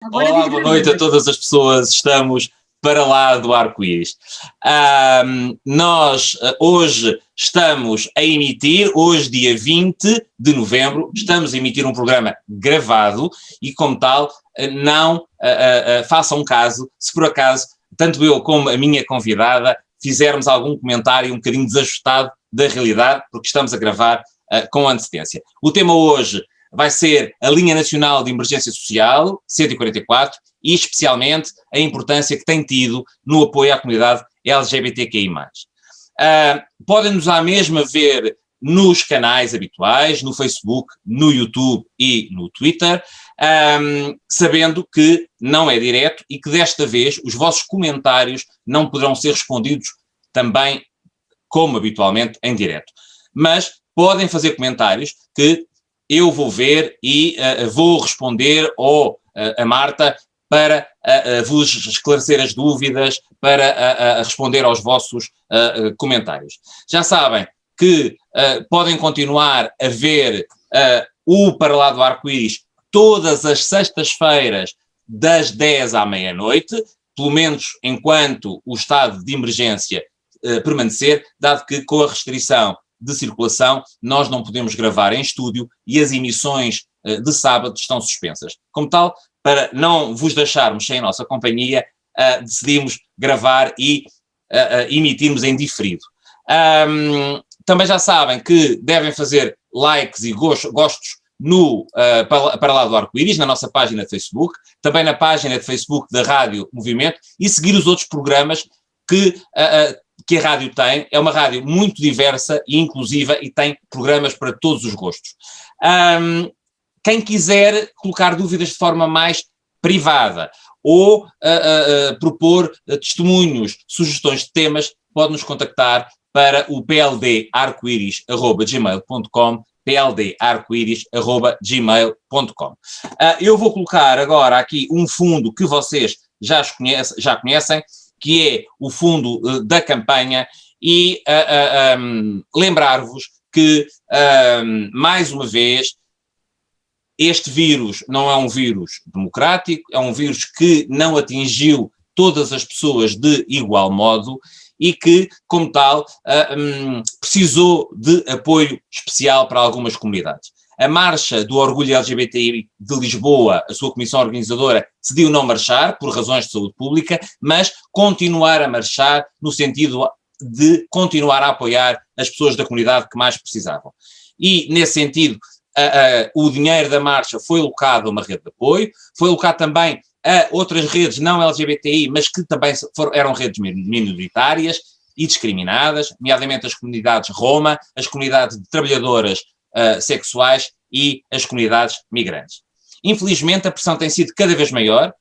Agora diz Olá, boa noite a todas as pessoas. Estamos para lá do arco-íris. Nós hoje estamos a emitir, hoje dia 20 de novembro, estamos a emitir um programa gravado e, como tal, não façam caso se por acaso, tanto eu como a minha convidada, fizermos algum comentário um bocadinho desajustado da realidade, porque estamos a gravar com antecedência. O tema hoje vai ser a Linha Nacional de Emergência Social, 144, e especialmente a importância que tem tido no apoio à comunidade LGBTQI+. Podem-nos à mesma ver nos canais habituais, no Facebook, no YouTube e no Twitter, sabendo que não é direto e que desta vez os vossos comentários não poderão ser respondidos também, como habitualmente, em direto. Mas podem fazer comentários que eu vou ver e vou responder ou a Marta para vos esclarecer as dúvidas, para responder aos vossos comentários. Já sabem que podem continuar a ver o Para Lá do Arco-Íris todas as sextas-feiras das 10 à meia-noite, pelo menos enquanto o estado de emergência permanecer, dado que com a restrição de circulação, nós não podemos gravar em estúdio e as emissões de sábado estão suspensas. Como tal, para não vos deixarmos sem a nossa companhia, decidimos gravar e emitirmos em diferido. Também já sabem que devem fazer likes e gostos no Para Lá do Arco-Íris, na nossa página de Facebook, também na página de Facebook da Rádio Movimento e seguir os outros programas que a rádio tem. É uma rádio muito diversa e inclusiva e tem programas para todos os gostos. Quem quiser colocar dúvidas de forma mais privada ou propor testemunhos, sugestões de temas, pode nos contactar para o pldarcoiris@gmail.com, pldarcoiris@gmail.com. Eu vou colocar agora aqui um fundo que vocês já conhecem, que é o fundo da campanha, e lembrar-vos que, mais uma vez, este vírus não é um vírus democrático, é um vírus que não atingiu todas as pessoas de igual modo e que, como tal, precisou de apoio especial para algumas comunidades. A Marcha do Orgulho LGBTI de Lisboa, a sua comissão organizadora, decidiu não marchar por razões de saúde pública, mas continuar a marchar no sentido de continuar a apoiar as pessoas da comunidade que mais precisavam. E, nesse sentido, o dinheiro da marcha foi alocado a uma rede de apoio, foi alocado também a outras redes não LGBTI, mas que também eram redes minoritárias e discriminadas, nomeadamente as comunidades Roma, as comunidades de trabalhadoras sexuais e as comunidades migrantes. Infelizmente, a pressão tem sido cada vez maior,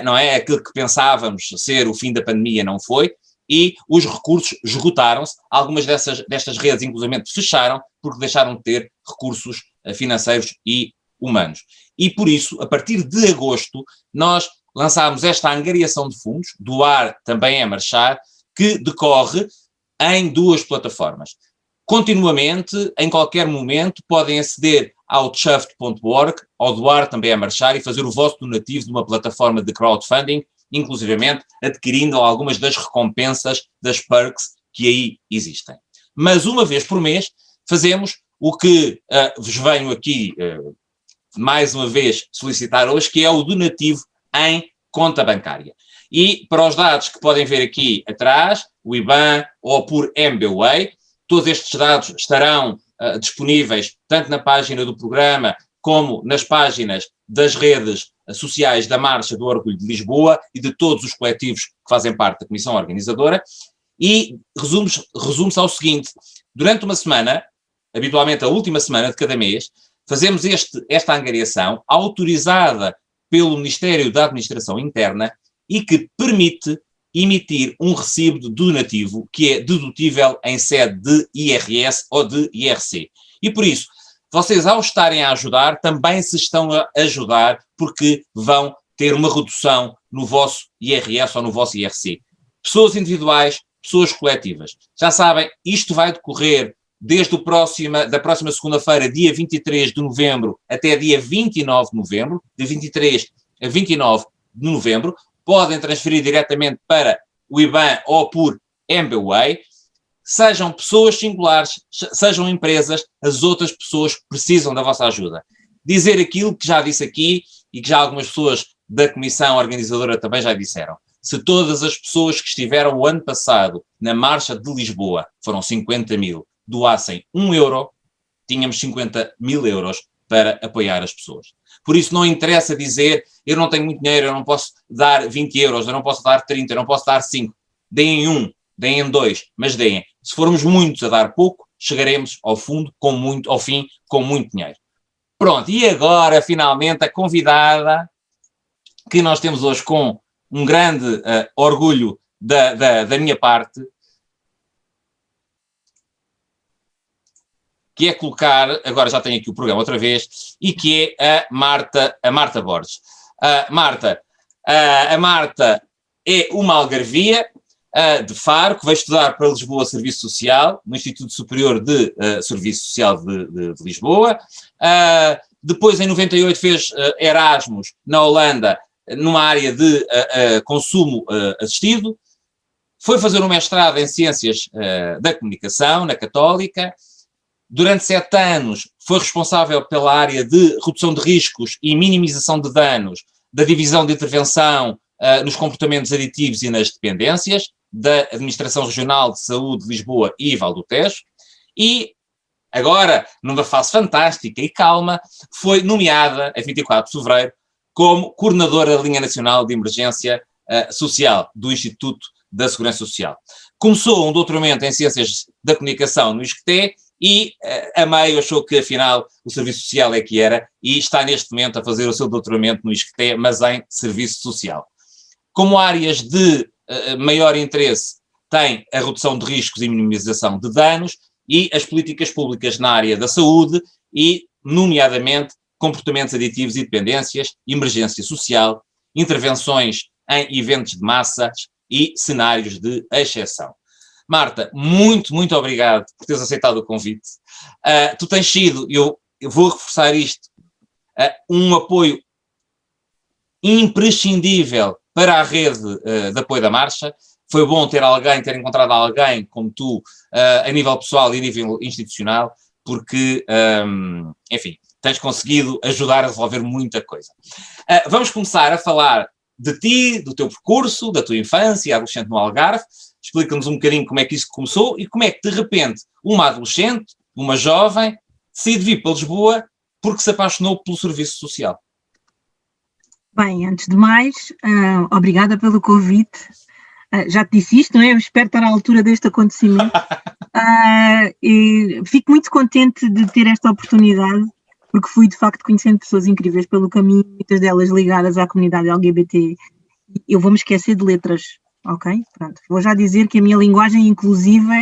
não é? Aquilo que pensávamos ser o fim da pandemia não foi, e os recursos esgotaram-se. Algumas destas redes, inclusive, fecharam porque deixaram de ter recursos financeiros e humanos. E por isso, a partir de agosto, nós lançámos esta angariação de fundos, Doar Também é Marchar, que decorre em duas plataformas. Continuamente, em qualquer momento, podem aceder ao chuft.org, ao Doar Também é Marchar, e fazer o vosso donativo de uma plataforma de crowdfunding, inclusivamente adquirindo algumas das recompensas, das perks que aí existem. Mas uma vez por mês fazemos o que vos venho aqui mais uma vez solicitar hoje, que é o donativo em conta bancária. E para os dados que podem ver aqui atrás, o IBAN ou por MBWay, todos estes dados estarão disponíveis tanto na página do programa como nas páginas das redes sociais da Marcha do Orgulho de Lisboa e de todos os coletivos que fazem parte da comissão organizadora. E resume-se ao seguinte: durante uma semana, habitualmente a última semana de cada mês, fazemos esta angariação autorizada pelo Ministério da Administração Interna e que permite emitir um recibo de donativo que é dedutível em sede de IRS ou de IRC. E por isso, vocês ao estarem a ajudar, também se estão a ajudar porque vão ter uma redução no vosso IRS ou no vosso IRC. Pessoas individuais, pessoas coletivas. Já sabem, isto vai decorrer desde da próxima segunda-feira, dia 23 de novembro, até dia 29 de novembro, de 23 a 29 de novembro, podem transferir diretamente para o IBAN ou por MBWay. Sejam pessoas singulares, sejam empresas, as outras pessoas precisam da vossa ajuda. Dizer aquilo que já disse aqui e que já algumas pessoas da comissão organizadora também já disseram. Se todas as pessoas que estiveram o ano passado na Marcha de Lisboa, foram 50 mil, doassem €1, tínhamos 50 mil euros para apoiar as pessoas. Por isso não interessa dizer, eu não tenho muito dinheiro, eu não posso dar 20 euros, eu não posso dar 30, eu não posso dar 5. Deem 1, deem 2, mas deem. Se formos muitos a dar pouco, chegaremos ao fundo, ao fim, com muito dinheiro. Pronto, e agora, finalmente, a convidada que nós temos hoje com um grande orgulho da minha parte, que é colocar, agora já tenho aqui o programa outra vez, e que é a Marta Borges. A Marta é uma algarvia de Faro, que veio estudar para Lisboa Serviço Social, no Instituto Superior de Serviço Social de Lisboa. Depois, em 98, fez Erasmus na Holanda, numa área de consumo assistido. Foi fazer um mestrado em Ciências da Comunicação, na Católica. Durante 7 anos foi responsável pela área de redução de riscos e minimização de danos da Divisão de Intervenção nos Comportamentos Aditivos e nas Dependências, da Administração Regional de Saúde de Lisboa e Val do Tejo, e agora, numa fase fantástica e calma, foi nomeada, a 24 de fevereiro, como coordenadora da Linha Nacional de Emergência Social do Instituto da Segurança Social. Começou um doutoramento em Ciências da Comunicação no ISCTE e a meio achou que afinal o Serviço Social é que era e está neste momento a fazer o seu doutoramento no ISCTE, mas em Serviço Social. Como áreas de maior interesse tem a redução de riscos e minimização de danos e as políticas públicas na área da saúde e, nomeadamente, comportamentos aditivos e dependências, emergência social, intervenções em eventos de massas e cenários de exceção. Marta, muito, muito obrigado por teres aceitado o convite. Tu tens sido, eu vou reforçar isto, um apoio imprescindível para a rede de apoio da Marcha. Foi bom ter encontrado alguém como tu, a nível pessoal e a nível institucional, porque, enfim, tens conseguido ajudar a resolver muita coisa. Vamos começar a falar de ti, do teu percurso, da tua infância, adolescente no Algarve. Explica-nos um bocadinho como é que isso começou e como é que, de repente, uma adolescente, uma jovem, decide vir para Lisboa porque se apaixonou pelo serviço social. Bem, antes de mais, obrigada pelo convite. Já te disse isto, não é? Eu espero estar à altura deste acontecimento. E fico muito contente de ter esta oportunidade, porque fui, de facto, conhecendo pessoas incríveis pelo caminho, muitas delas ligadas à comunidade LGBT. Eu vou-me esquecer de letras, ok? Pronto, vou já dizer que a minha linguagem inclusiva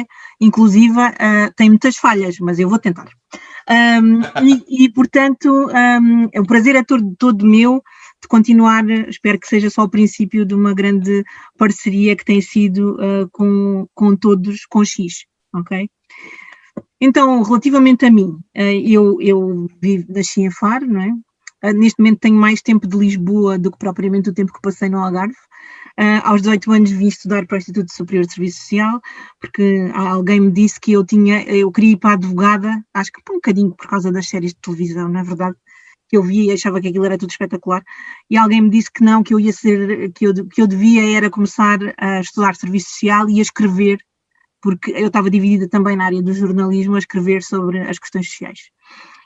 tem muitas falhas, mas eu vou tentar. Portanto, o prazer é todo meu de continuar, espero que seja só o princípio de uma grande parceria que tem sido com todos, com X, ok? Então, relativamente a mim, eu nasci em Faro, não é? Neste momento tenho mais tempo de Lisboa do que propriamente o tempo que passei no Algarve. Aos 18 anos vim estudar para o Instituto Superior de Serviço Social, porque alguém me disse que eu queria ir para a advogada, acho que por um bocadinho por causa das séries de televisão, não é verdade? Que eu via e achava que aquilo era tudo espetacular, e alguém me disse que não, que eu devia era começar a estudar Serviço Social e a escrever, porque eu estava dividida também na área do jornalismo, a escrever sobre as questões sociais.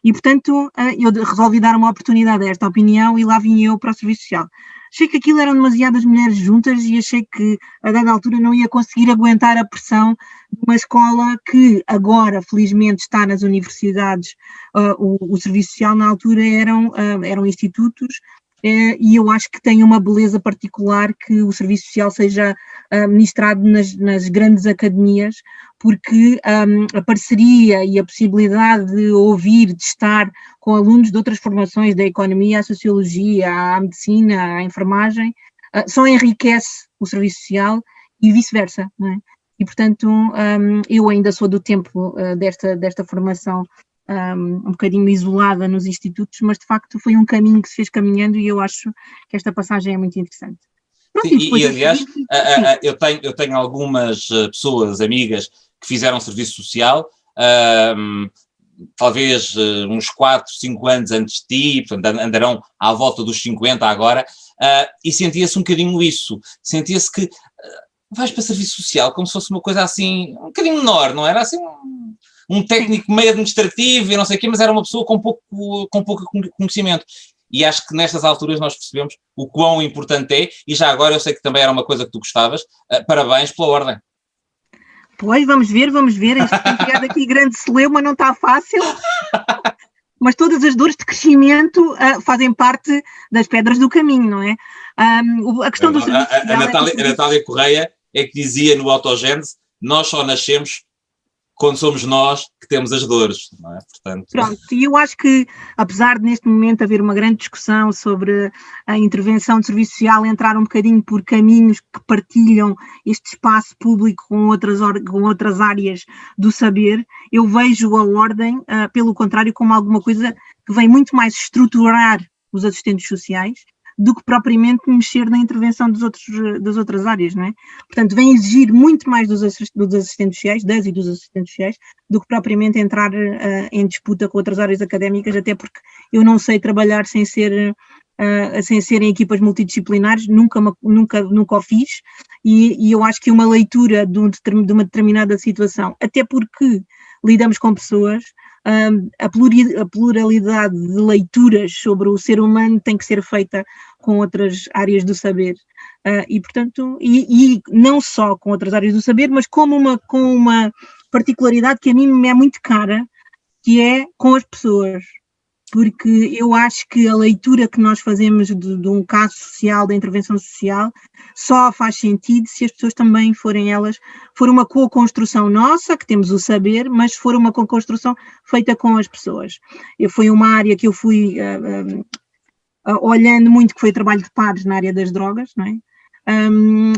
E, portanto, eu resolvi dar uma oportunidade a esta opinião e lá vim eu para o Serviço Social. Achei que aquilo eram demasiadas mulheres juntas e achei que, a dada altura, não ia conseguir aguentar a pressão de uma escola que agora, felizmente, está nas universidades. O Serviço Social, na altura, eram institutos, e eu acho que tem uma beleza particular que o Serviço Social seja ministrado nas grandes academias, porque a parceria e a possibilidade de ouvir, de estar com alunos de outras formações, da economia, à sociologia, à medicina, à enfermagem, só enriquece o Serviço Social e vice-versa, não é? E, portanto, eu ainda sou do tempo desta formação um bocadinho isolada nos institutos, mas de facto foi um caminho que se fez caminhando e eu acho que esta passagem é muito interessante. Pronto, sim, e aliás, eu tenho algumas pessoas, amigas, que fizeram serviço social, talvez uns 4, 5 anos antes de ti, portanto andarão à volta dos 50 agora, e sentia-se um bocadinho isso, sentia-se que vais para serviço social como se fosse uma coisa assim, um bocadinho menor, não era assim um técnico meio administrativo e não sei o quê, mas era uma pessoa com pouco conhecimento. E acho que nestas alturas nós percebemos o quão importante é, e já agora eu sei que também era uma coisa que tu gostavas, parabéns pela ordem. Pois, vamos ver, isto tem criado aqui grande celeuma, não está fácil, mas todas as dores de crescimento fazem parte das pedras do caminho, não é? A questão do serviço social... A Natália Correia é que dizia no Autogênese, nós só nascemos quando somos nós que temos as dores, não é? Portanto... Pronto, e eu acho que, apesar de neste momento haver uma grande discussão sobre a intervenção de serviço social, entrar um bocadinho por caminhos que partilham este espaço público com outras áreas do saber, eu vejo a ordem, pelo contrário, como alguma coisa que vem muito mais estruturar os assistentes sociais do que propriamente mexer na intervenção das outras áreas, não é? Portanto, vem exigir muito mais dos assistentes sociais, das e dos assistentes sociais, do que propriamente entrar em disputa com outras áreas académicas, até porque eu não sei trabalhar sem ser em equipas multidisciplinares, nunca o fiz, e eu acho que uma leitura de uma determinada situação, até porque lidamos com pessoas, a pluralidade de leituras sobre o ser humano tem que ser feita com outras áreas do saber, e portanto, e não só com outras áreas do saber, mas com uma particularidade que a mim me é muito cara, que é com as pessoas, porque eu acho que a leitura que nós fazemos de um caso social, da intervenção social, só faz sentido se as pessoas também for uma co-construção nossa, que temos o saber, mas for uma co-construção feita com as pessoas. Foi uma área que eu fui olhando muito, que foi o trabalho de pares na área das drogas, não é?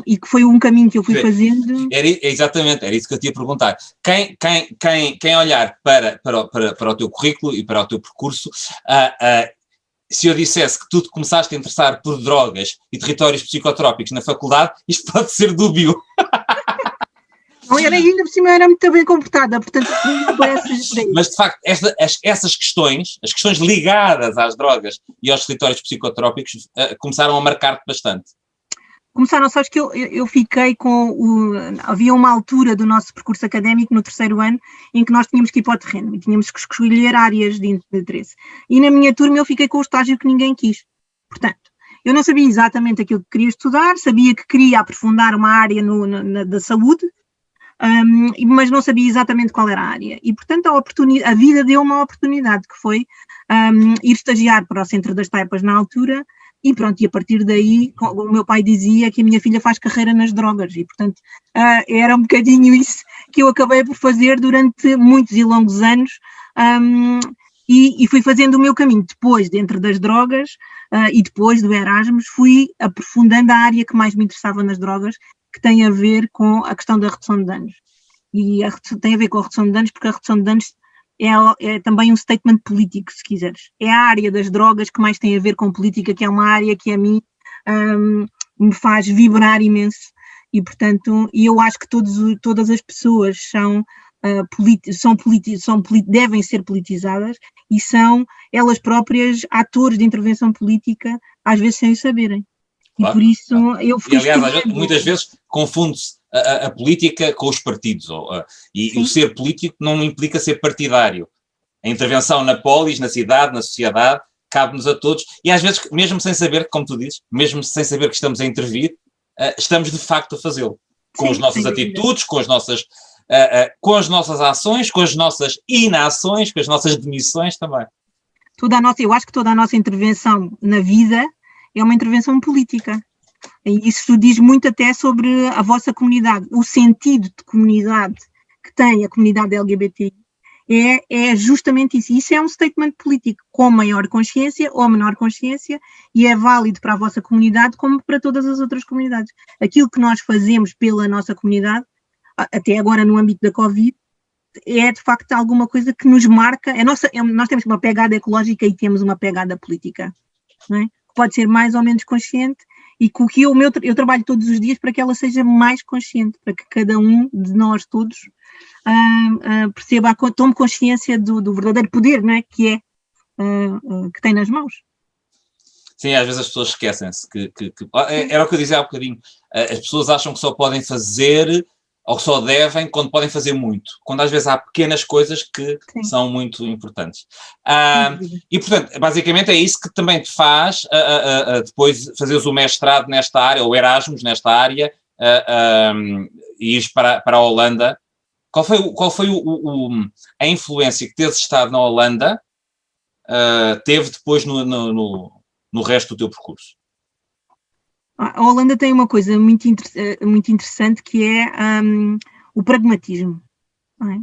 E que foi um caminho que eu fui fazendo. Exatamente, era isso que eu te ia perguntar. Quem olhar para o teu currículo e para o teu percurso, se eu dissesse que tu te começaste a interessar por drogas e territórios psicotrópicos na faculdade, isto pode ser dúbio. Não era ainda por cima, era muito bem comportada, portanto não parece. Mas de facto, essas questões, as questões ligadas às drogas e aos territórios psicotrópicos, começaram a marcar-te bastante. Começaram, sabes que eu fiquei havia uma altura do nosso percurso académico no 3º ano em que nós tínhamos que ir para o terreno e tínhamos que escolher áreas de interesse. E na minha turma eu fiquei com o estágio que ninguém quis. Portanto, eu não sabia exatamente aquilo que queria estudar, sabia que queria aprofundar uma área da saúde, mas não sabia exatamente qual era a área. E, portanto, a vida deu uma oportunidade, que foi ir estagiar para o Centro das Taipas na altura. E pronto, e a partir daí, o meu pai dizia que a minha filha faz carreira nas drogas, e portanto era um bocadinho isso que eu acabei por fazer durante muitos e longos anos, e fui fazendo o meu caminho. Depois, dentro das drogas, e depois do Erasmus, fui aprofundando a área que mais me interessava nas drogas, que tem a ver com a questão da redução de danos. E tem a ver com a redução de danos, porque a redução de danos é também um statement político, se quiseres. É a área das drogas que mais tem a ver com política, que é uma área que a mim me faz vibrar imenso, e portanto, eu acho que todas as pessoas devem ser politizadas e são elas próprias atores de intervenção política, às vezes sem o saberem. Claro, e por isso eu fui. E aliás, muitas vezes confunde-se a política com os partidos, e o ser político não implica ser partidário. A intervenção na polis, na cidade, na sociedade, cabe-nos a todos, e às vezes, mesmo sem saber, como tu dizes, mesmo sem saber que estamos a intervir, estamos de facto a fazê-lo. Com as nossas atitudes, com as nossas ações, com as nossas inações, com as nossas demissões também. Eu acho que toda a nossa intervenção na vida é uma intervenção política. E isso diz muito até sobre a vossa comunidade. O sentido de comunidade que tem a comunidade LGBT é justamente isso. Isso é um statement político com maior consciência ou menor consciência, e é válido para a vossa comunidade como para todas as outras comunidades. Aquilo que nós fazemos pela nossa comunidade, até agora no âmbito da Covid, é de facto alguma coisa que nos marca, nós temos uma pegada ecológica e temos uma pegada política, não é? Pode ser mais ou menos consciente, e com o que eu trabalho todos os dias para que ela seja mais consciente, para que cada um de nós todos perceba, tome consciência do verdadeiro poder, não é? Que tem nas mãos. Sim, às vezes as pessoas esquecem-se era o que eu dizia há bocadinho, as pessoas acham que só podem fazer ou só devem quando podem fazer muito, quando às vezes há pequenas coisas que são muito importantes. E, portanto, basicamente é isso que também te faz depois fazeres o mestrado nesta área, ou Erasmus nesta área, e ires para a Holanda. Qual foi a influência que teres estado na Holanda teve depois no resto do teu percurso? A Holanda tem uma coisa muito interessante, que é o pragmatismo, não é?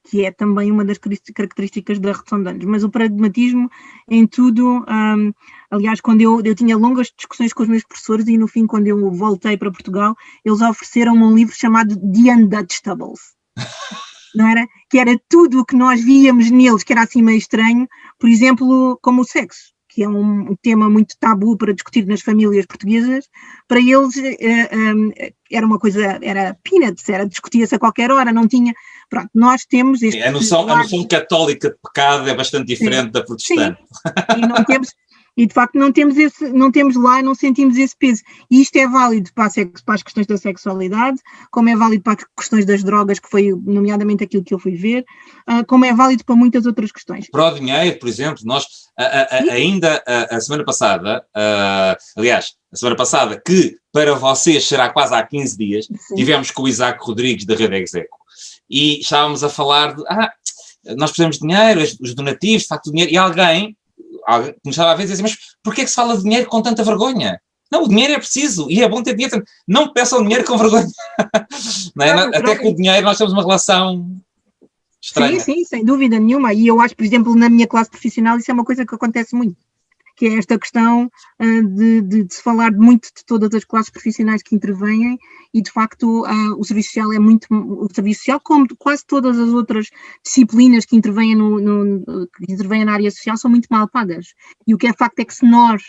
Que é também uma das características da redução de danos, mas o pragmatismo em tudo. Aliás, quando eu tinha longas discussões com os meus professores, e no fim, quando eu voltei para Portugal, eles ofereceram-me um livro chamado The Undutchtables, não era? Que era tudo o que nós víamos neles, que era assim meio estranho, por exemplo, como o sexo, que é um tema muito tabu para discutir nas famílias portuguesas. Para eles era uma coisa, era peanuts, discutia-se a qualquer hora, não tinha... Pronto, nós temos este... A noção católica de pecado é bastante diferente da protestante. Sim, e de facto não temos lá, não sentimos esse peso. E isto é válido para as questões da sexualidade, como é válido para as questões das drogas, que foi nomeadamente aquilo que eu fui ver, como é válido para muitas outras questões. Para o dinheiro, por exemplo, nós ainda a semana passada, aliás, a semana passada, que para vocês será quase há 15 dias, tivemos com o Isaac Rodrigues da Rede Execo, e estávamos a falar de, nós precisamos de dinheiro, os donativos, de facto, o dinheiro, e alguém nos estava a ver e dizia, mas porquê é que se fala de dinheiro com tanta vergonha? Não, o dinheiro é preciso, e é bom ter dinheiro, não peçam dinheiro com vergonha. Não é? Até com o dinheiro nós temos uma relação estranha. Sim, sem dúvida nenhuma, e eu acho, por exemplo, na minha classe profissional, isso é uma coisa que acontece muito, que é esta questão de se falar muito de todas as classes profissionais que intervêm, e de facto o serviço social o serviço social, como quase todas as outras disciplinas que intervêm na área social, são muito mal pagas. E o que é facto é que, se nós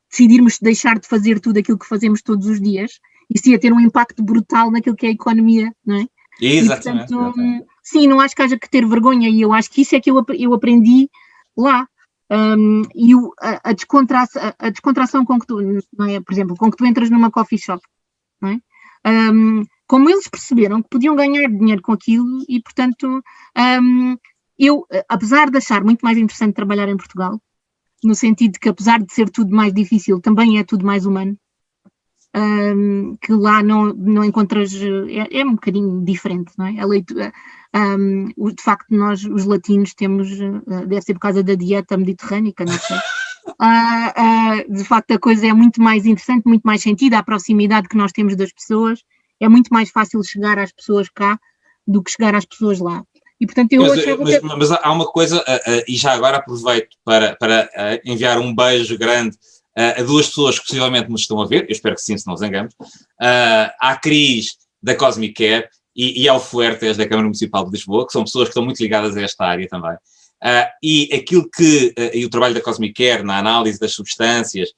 decidirmos deixar de fazer tudo aquilo que fazemos todos os dias, isso ia ter um impacto brutal naquilo que é a economia, não é? Exatamente. E, portanto, sim, não acho que haja que ter vergonha, e eu acho que isso é que eu aprendi lá. E a descontração com que tu, não é? Por exemplo, com que tu entras numa coffee shop, não é? Como eles perceberam que podiam ganhar dinheiro com aquilo, e portanto eu, apesar de achar muito mais interessante trabalhar em Portugal, no sentido de que, apesar de ser tudo mais difícil, também é tudo mais humano, que lá não encontras, é um bocadinho diferente, não é? A leitura, de facto, nós, os latinos, temos, deve ser por causa da dieta mediterrânica, não sei. De facto, a coisa é muito mais interessante, muito mais sentido, a proximidade que nós temos das pessoas, é muito mais fácil chegar às pessoas cá do que chegar às pessoas lá. E, portanto, mas há uma coisa, e já agora aproveito para enviar um beijo grande a duas pessoas que possivelmente nos estão a ver, eu espero que sim, se não os enganamos, à Cris da Cosmic Care e ao Fuertes da Câmara Municipal de Lisboa, que são pessoas que estão muito ligadas a esta área também. E aquilo e o trabalho da Cosmic Care na análise das substâncias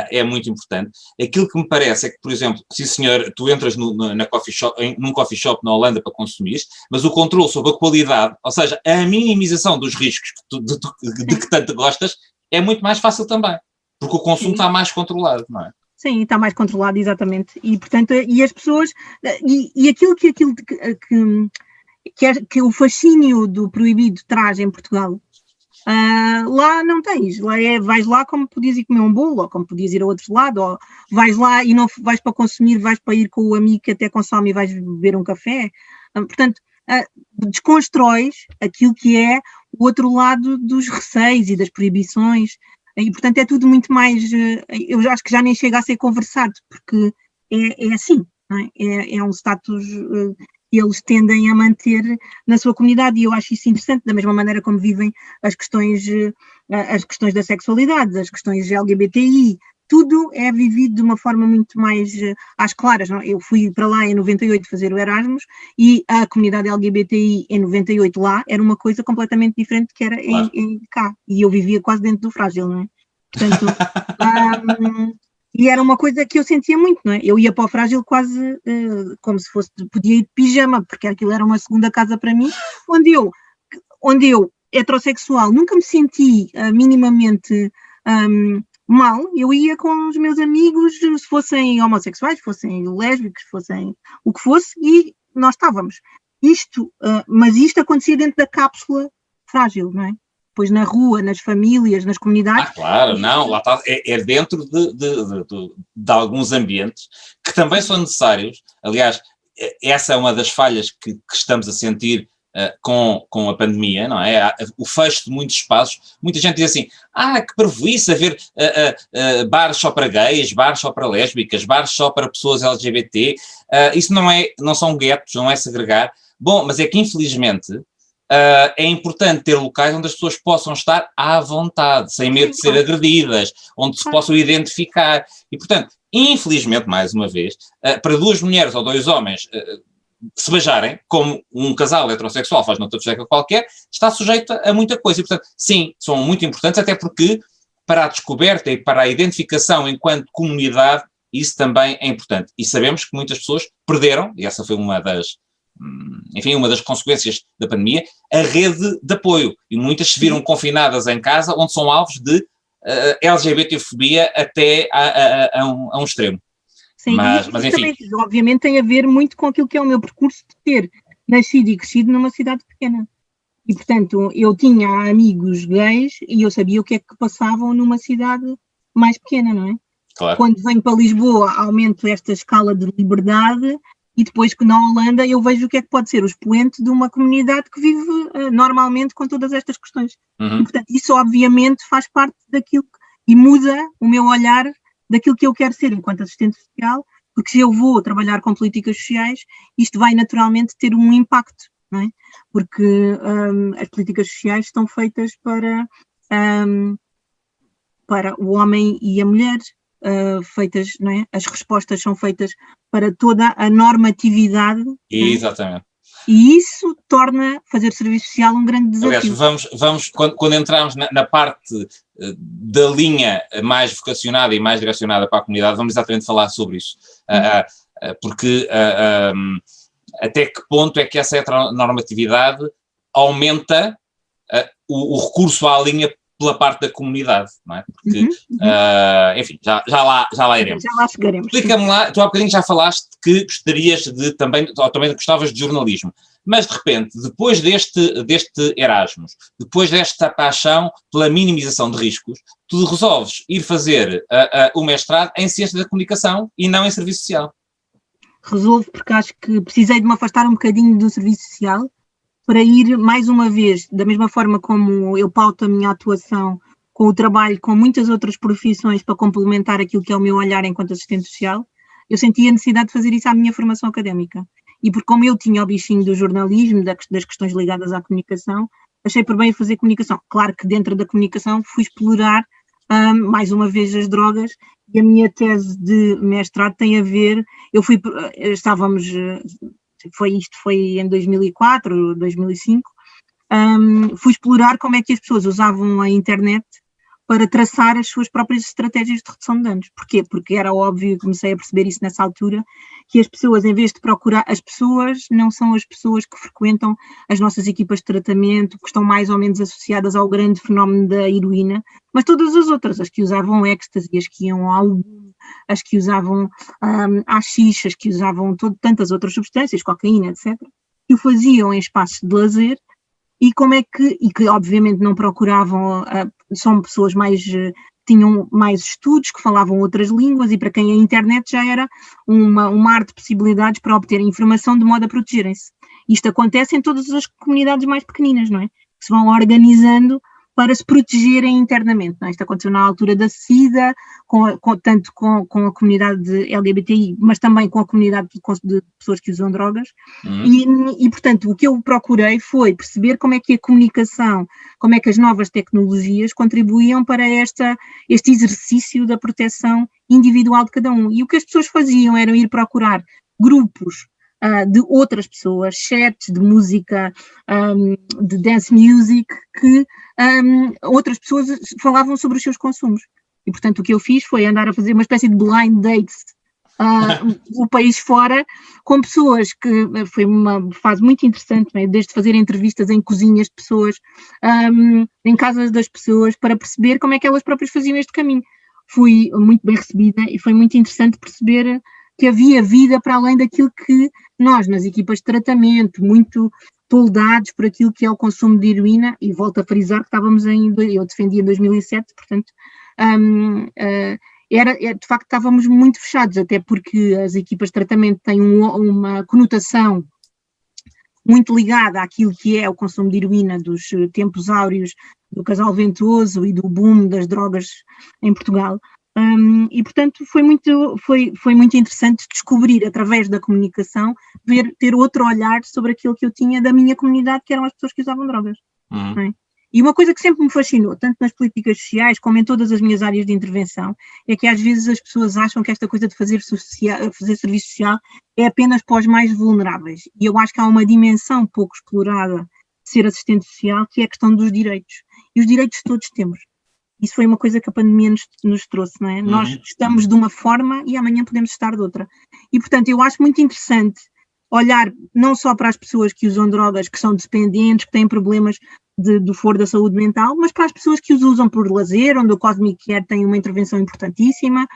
é muito importante. Aquilo que me parece é que, por exemplo, sim senhor, tu entras num coffee shop na Holanda para consumir, mas o controle sobre a qualidade, ou seja, a minimização dos riscos de que tanto gostas, é muito mais fácil também, porque o consumo está mais controlado, não é? Sim, está mais controlado, exatamente. E, portanto, e as pessoas, e aquilo que o fascínio do proibido traz em Portugal, lá não tens. Lá vais lá como podias ir comer um bolo, ou como podias ir a outro lado, ou vais lá e não vais para consumir, vais para ir com o amigo que até consome e vais beber um café. Portanto, desconstróis aquilo que é o outro lado dos receios e das proibições. E, portanto, é tudo muito mais... eu acho que já nem chega a ser conversado, porque é assim, não é? É um status que eles tendem a manter na sua comunidade, e eu acho isso interessante, da mesma maneira como vivem as questões da sexualidade, as questões LGBTI, tudo é vivido de uma forma muito mais às claras, não? Eu fui para lá em 98 fazer o Erasmus e a comunidade LGBTI em 98 lá era uma coisa completamente diferente que era Claro. em cá, e eu vivia quase dentro do Frágil, não é? Portanto, e era uma coisa que eu sentia muito, não é? Eu ia para o Frágil quase como se fosse, podia ir de pijama, porque aquilo era uma segunda casa para mim, onde eu heterossexual, nunca me senti minimamente mal. Eu ia com os meus amigos, se fossem homossexuais, fossem lésbicos, fossem o que fosse, e nós estávamos. Mas isto acontecia dentro da cápsula Frágil, não é? Pois na rua, nas famílias, nas comunidades. Claro, não, lá está, é dentro de alguns ambientes que também são necessários. Aliás, essa é uma das falhas que estamos a sentir com a pandemia, não é? O fecho de muitos espaços. Muita gente diz assim, que parvoíce haver bares só para gays, bares só para lésbicas, bares só para pessoas LGBT. Isso não são guetos, não é segregar. Bom, mas é que infelizmente é importante ter locais onde as pessoas possam estar à vontade, sem medo de ser agredidas, onde se possam identificar. E, portanto, infelizmente, mais uma vez, para duas mulheres ou dois homens se beijarem, como um casal heterossexual faz noutra discoteca qualquer, está sujeito a muita coisa. E, portanto, sim, são muito importantes, até porque para a descoberta e para a identificação enquanto comunidade, isso também é importante. E sabemos que muitas pessoas perderam, e essa foi uma das consequências da pandemia, a rede de apoio. E muitas se viram confinadas em casa, onde são alvos de LGBTfobia até a um extremo. Sim, mas enfim. Também, obviamente, tem a ver muito com aquilo que é o meu percurso de ter nascido e crescido numa cidade pequena. E, portanto, eu tinha amigos gays e eu sabia o que é que passavam numa cidade mais pequena, não é? Claro. Quando venho para Lisboa, aumento esta escala de liberdade e depois que na Holanda eu vejo o que é que pode ser o expoente de uma comunidade que vive normalmente com todas estas questões. Uhum. E, portanto, isso obviamente faz parte daquilo e muda o meu olhar daquilo que eu quero ser enquanto assistente social, porque se eu vou trabalhar com políticas sociais, isto vai naturalmente ter um impacto, não é? Porque as políticas sociais estão feitas para o homem e a mulher, feitas, não é? As respostas são feitas para toda a normatividade. Exatamente. E isso torna fazer serviço social um grande desafio. Aliás, vamos quando entramos na parte da linha mais vocacionada e mais direcionada para a comunidade, vamos exatamente falar sobre isso. Porque até que ponto é que essa heteronormatividade aumenta o recurso à linha pela parte da comunidade, não é? Porque, enfim, já lá iremos. Já lá chegaremos. Explica-me lá, tu há bocadinho já falaste que gostarias de também gostavas de jornalismo, mas de repente, depois deste Erasmus, depois desta paixão pela minimização de riscos, tu resolves ir fazer o mestrado em Ciência da Comunicação e não em Serviço Social. Resolvo porque acho que precisei de me afastar um bocadinho do serviço social para ir, mais uma vez, da mesma forma como eu pauto a minha atuação com o trabalho, com muitas outras profissões para complementar aquilo que é o meu olhar enquanto assistente social, eu senti a necessidade de fazer isso à minha formação académica. E porque como eu tinha o bichinho do jornalismo, das questões ligadas à comunicação, achei por bem fazer comunicação. Claro que dentro da comunicação fui explorar mais uma vez as drogas, e a minha tese de mestrado tem a ver, foi em 2004, 2005, fui explorar como é que as pessoas usavam a internet para traçar as suas próprias estratégias de redução de danos. Porquê? Porque era óbvio, comecei a perceber isso nessa altura, que as pessoas, em vez de procurar, as pessoas não são as pessoas que frequentam as nossas equipas de tratamento, que estão mais ou menos associadas ao grande fenómeno da heroína, mas todas as outras, as que usavam êxtase, as que iam ao lume, as que usavam haxixe, as que usavam tantas outras substâncias, cocaína, etc., que o faziam em espaços de lazer, e que obviamente não procuravam, são pessoas tinham mais estudos, que falavam outras línguas, e para quem a internet já era uma mar de possibilidades para obter informação de modo a protegerem-se. Isto acontece em todas as comunidades mais pequeninas, não é? Que se vão organizando para se protegerem internamente. Não é? Isto aconteceu na altura da SIDA, tanto com a comunidade LGBTI, mas também com a comunidade de pessoas que usam drogas. E, portanto, o que eu procurei foi perceber como é que a comunicação, como é que as novas tecnologias contribuíam para este exercício da proteção individual de cada um. E o que as pessoas faziam era ir procurar grupos de outras pessoas, chats de música, de dance music, que outras pessoas falavam sobre os seus consumos. E, portanto, o que eu fiz foi andar a fazer uma espécie de blind dates o país fora, com pessoas que foi uma fase muito interessante, né? Desde fazer entrevistas em cozinhas de pessoas, em casas das pessoas, para perceber como é que elas próprias faziam este caminho. Fui muito bem recebida e foi muito interessante perceber que havia vida para além daquilo que nós, nas equipas de tratamento, muito toldados por aquilo que é o consumo de heroína, e volto a frisar que eu defendia em 2007, portanto, de facto estávamos muito fechados, até porque as equipas de tratamento têm uma conotação muito ligada àquilo que é o consumo de heroína dos tempos áureos do Casal Ventoso e do boom das drogas em Portugal. E, portanto, foi muito interessante descobrir, através da comunicação, ter outro olhar sobre aquilo que eu tinha da minha comunidade, que eram as pessoas que usavam drogas. Não é? E uma coisa que sempre me fascinou, tanto nas políticas sociais como em todas as minhas áreas de intervenção, é que às vezes as pessoas acham que esta coisa de fazer serviço social é apenas para os mais vulneráveis. E eu acho que há uma dimensão pouco explorada de ser assistente social, que é a questão dos direitos. E os direitos todos temos. Isso foi uma coisa que a pandemia nos trouxe, não é? Nós estamos de uma forma e amanhã podemos estar de outra. E, portanto, eu acho muito interessante olhar não só para as pessoas que usam drogas, que são dependentes, que têm problemas do foro da saúde mental, mas para as pessoas que os usam por lazer, onde o Cosmic Care tem uma intervenção importantíssima,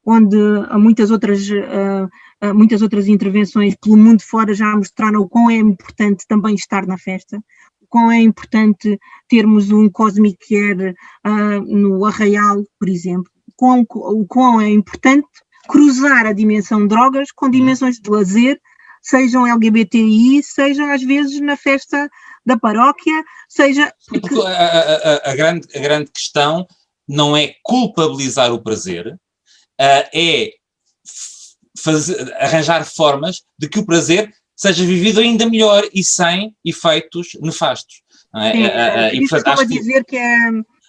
onde há muitas outras intervenções pelo mundo fora já mostraram o quão é importante também estar na festa, o quão é importante termos um Cosmic Care no Arraial, por exemplo, o quão é importante cruzar a dimensão drogas com dimensões de lazer, sejam LGBTI, seja às vezes na festa da paróquia, seja... Porque a grande questão não é culpabilizar o prazer, é arranjar formas de que o prazer seja vivido ainda melhor e sem efeitos nefastos. Não é? Sim, e, portanto, acho que dizer que é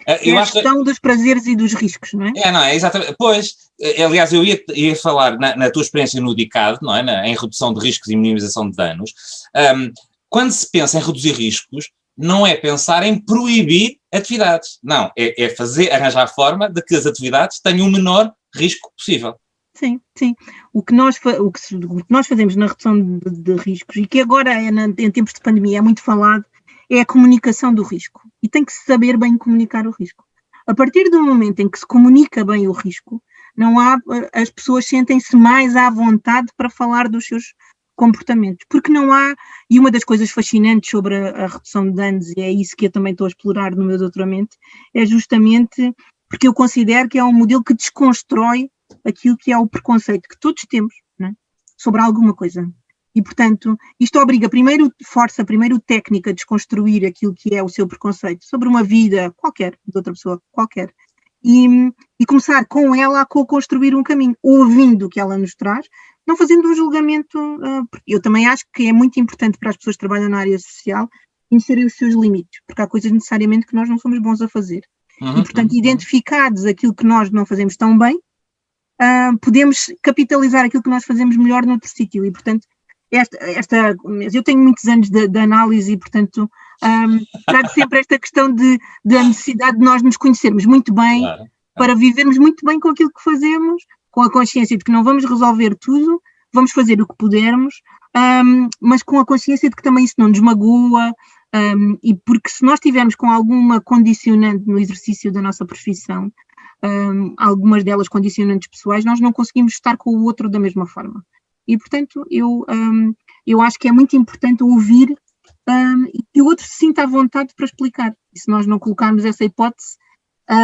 a questão dos prazeres e dos riscos, não é? Não é, exatamente. Pois, aliás, eu ia falar na tua experiência no DICAD, não é? Em redução de riscos e minimização de danos. Quando se pensa em reduzir riscos, não é pensar em proibir atividades. Não, é arranjar a forma de que as atividades tenham o menor risco possível. Sim, sim. O que nós fazemos na redução de riscos, e que agora em tempos de pandemia é muito falado, é a comunicação do risco. E tem que se saber bem comunicar o risco. A partir do momento em que se comunica bem o risco, as pessoas sentem-se mais à vontade para falar dos seus comportamentos, porque não há, e uma das coisas fascinantes sobre a redução de danos, e é isso que eu também estou a explorar no meu doutoramento, é justamente porque eu considero que é um modelo que desconstrói aquilo que é o preconceito que todos temos, não é? Sobre alguma coisa. E, portanto, isto força primeiro o técnico a desconstruir aquilo que é o seu preconceito sobre uma vida qualquer, de outra pessoa qualquer, e começar com ela a co-construir um caminho, ouvindo o que ela nos traz, não fazendo um julgamento. Eu também acho que é muito importante para as pessoas que trabalham na área social conhecerem os seus limites, porque há coisas necessariamente que nós não somos bons a fazer. E, portanto, identificados aquilo que nós não fazemos tão bem, podemos capitalizar aquilo que nós fazemos melhor noutro sítio. E, portanto, eu tenho muitos anos de análise e, portanto, trago sempre esta questão da necessidade de nós nos conhecermos muito bem, claro, para vivermos muito bem com aquilo que fazemos, com a consciência de que não vamos resolver tudo, vamos fazer o que pudermos, mas com a consciência de que também isso não nos magoa, e porque se nós tivermos com alguma condicionante no exercício da nossa profissão, algumas delas condicionantes pessoais, nós não conseguimos estar com o outro da mesma forma. E, portanto, eu acho que é muito importante ouvir e que o outro se sinta à vontade para explicar. E se nós não colocarmos essa hipótese,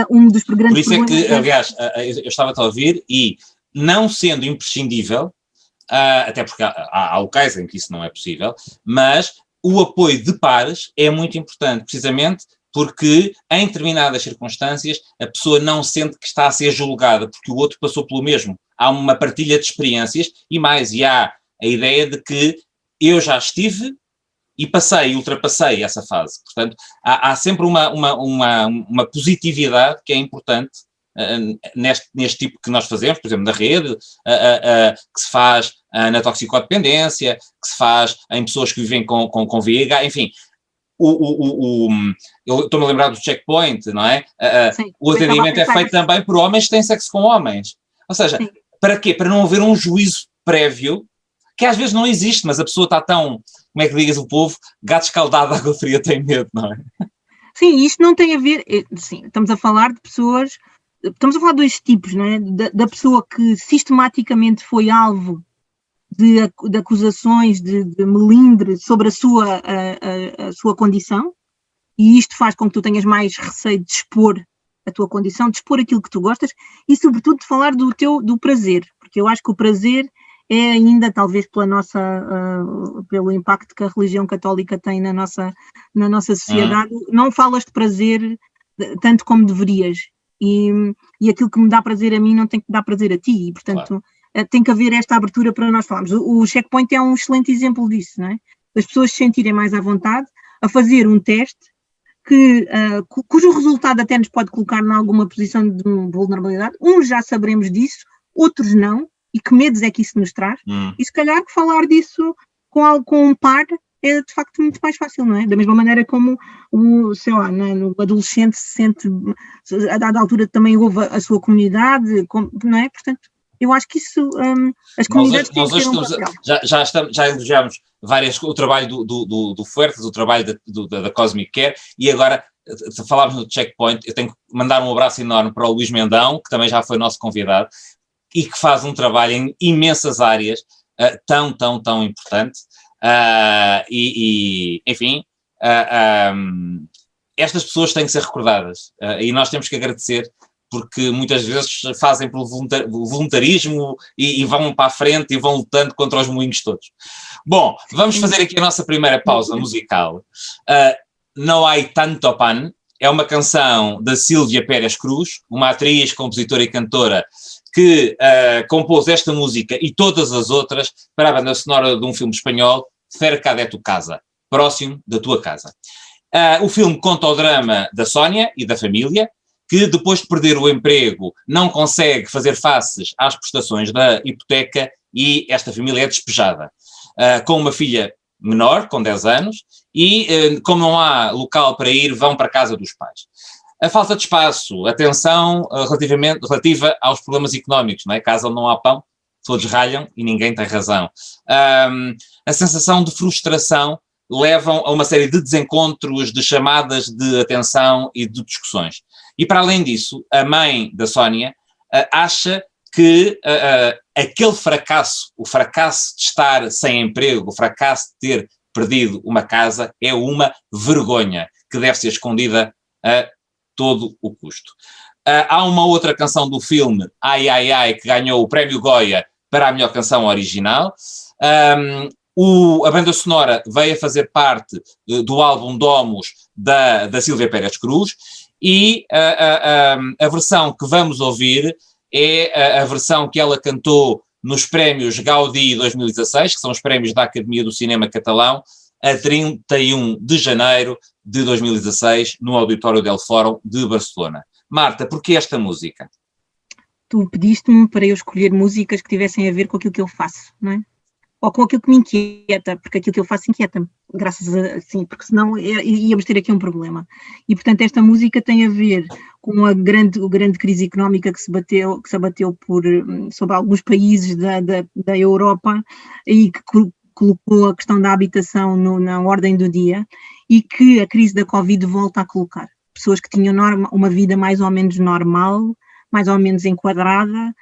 um dos grandes problemas... Por isso é que, aliás, eu estava-te a ouvir e, não sendo imprescindível, até porque há locais em que isso não é possível, mas o apoio de pares é muito importante, precisamente porque em determinadas circunstâncias a pessoa não sente que está a ser julgada, porque o outro passou pelo mesmo. Há uma partilha de experiências e há a ideia de que eu já estive e ultrapassei essa fase. Portanto, há sempre uma positividade que é importante neste tipo que nós fazemos, por exemplo, na rede, que se faz na toxicodependência, que se faz em pessoas que vivem com VIH, enfim. Eu estou-me a lembrar do checkpoint, não é? Sim, o atendimento é feito também por homens que têm sexo com homens. Ou seja, sim. Para quê? Para não haver um juízo prévio, que às vezes não existe, mas a pessoa está tão, como é que digas o povo, gato escaldado, água fria tem medo, não é? Sim, isto não tem a ver, sim, estamos a falar de pessoas, estamos a falar de dois tipos, não é? Da pessoa que sistematicamente foi alvo de acusações de melindre sobre a sua condição, e isto faz com que tu tenhas mais receio de expor a tua condição, de expor aquilo que tu gostas, e sobretudo de falar do prazer, porque eu acho que o prazer é ainda, talvez pelo impacto que a religião católica tem na nossa sociedade, não falas de prazer tanto como deverias, e aquilo que me dá prazer a mim não tem que dar prazer a ti, e portanto tem que haver esta abertura para nós falarmos. O checkpoint é um excelente exemplo disso, não é? As pessoas se sentirem mais à vontade a fazer um teste cujo resultado até nos pode colocar em alguma posição de vulnerabilidade. Uns já saberemos disso, outros não, e que medos é que isso nos traz, e se calhar que falar disso com um par é de facto muito mais fácil, não é? Da mesma maneira como o adolescente se sente, a dada altura também ouve a sua comunidade, não é? Portanto, eu acho que isso, as comunidades têm que ter um papel. Já elogiámos o trabalho do Fuertes, o trabalho da Cosmic Care, e agora falámos no Checkpoint. Eu tenho que mandar um abraço enorme para o Luís Mendão, que também já foi nosso convidado, e que faz um trabalho em imensas áreas, tão importante, enfim, estas pessoas têm que ser recordadas, e nós temos que agradecer, porque muitas vezes fazem pelo voluntarismo e vão para a frente e vão lutando contra os moinhos todos. Bom, vamos fazer aqui a nossa primeira pausa musical. Não há tanto pan é uma canção da Sílvia Pérez Cruz, uma atriz, compositora e cantora que compôs esta música e todas as outras para a banda sonora de um filme espanhol, Cerca de tu casa, próximo da tua casa. O filme conta o drama da Sónia e da família, que depois de perder o emprego não consegue fazer faces às prestações da hipoteca e esta família é despejada. Com uma filha menor, com 10 anos, e como não há local para ir, vão para a casa dos pais. A falta de espaço, a tensão relativa aos problemas económicos, não é? Casa onde não há pão, todos ralham e ninguém tem razão. A sensação de frustração levam a uma série de desencontros, de chamadas de atenção e de discussões. E para além disso, a mãe da Sónia acha que aquele fracasso, o fracasso de estar sem emprego, o fracasso de ter perdido uma casa, é uma vergonha que deve ser escondida a todo o custo. Há uma outra canção do filme, Ai Ai Ai, que ganhou o Prémio Goya para a melhor canção original. A banda sonora veio a fazer parte do álbum Domus da Sílvia Pérez Cruz, e a versão que vamos ouvir é a versão que ela cantou nos prémios Gaudí 2016, que são os prémios da Academia do Cinema Catalão, a 31 de janeiro de 2016, no Auditório del Fórum de Barcelona. Marta, porquê esta música? Tu pediste-me para eu escolher músicas que tivessem a ver com aquilo que eu faço, não é? Ou com aquilo que me inquieta, porque aquilo que eu faço inquieta-me, porque senão íamos ter aqui um problema. E, portanto, esta música tem a ver com a grande crise económica que se abateu sobre alguns países da Europa e que colocou a questão da habitação na ordem do dia, e que a crise da Covid volta a colocar. Pessoas que tinham uma vida mais ou menos normal, mais ou menos enquadrada,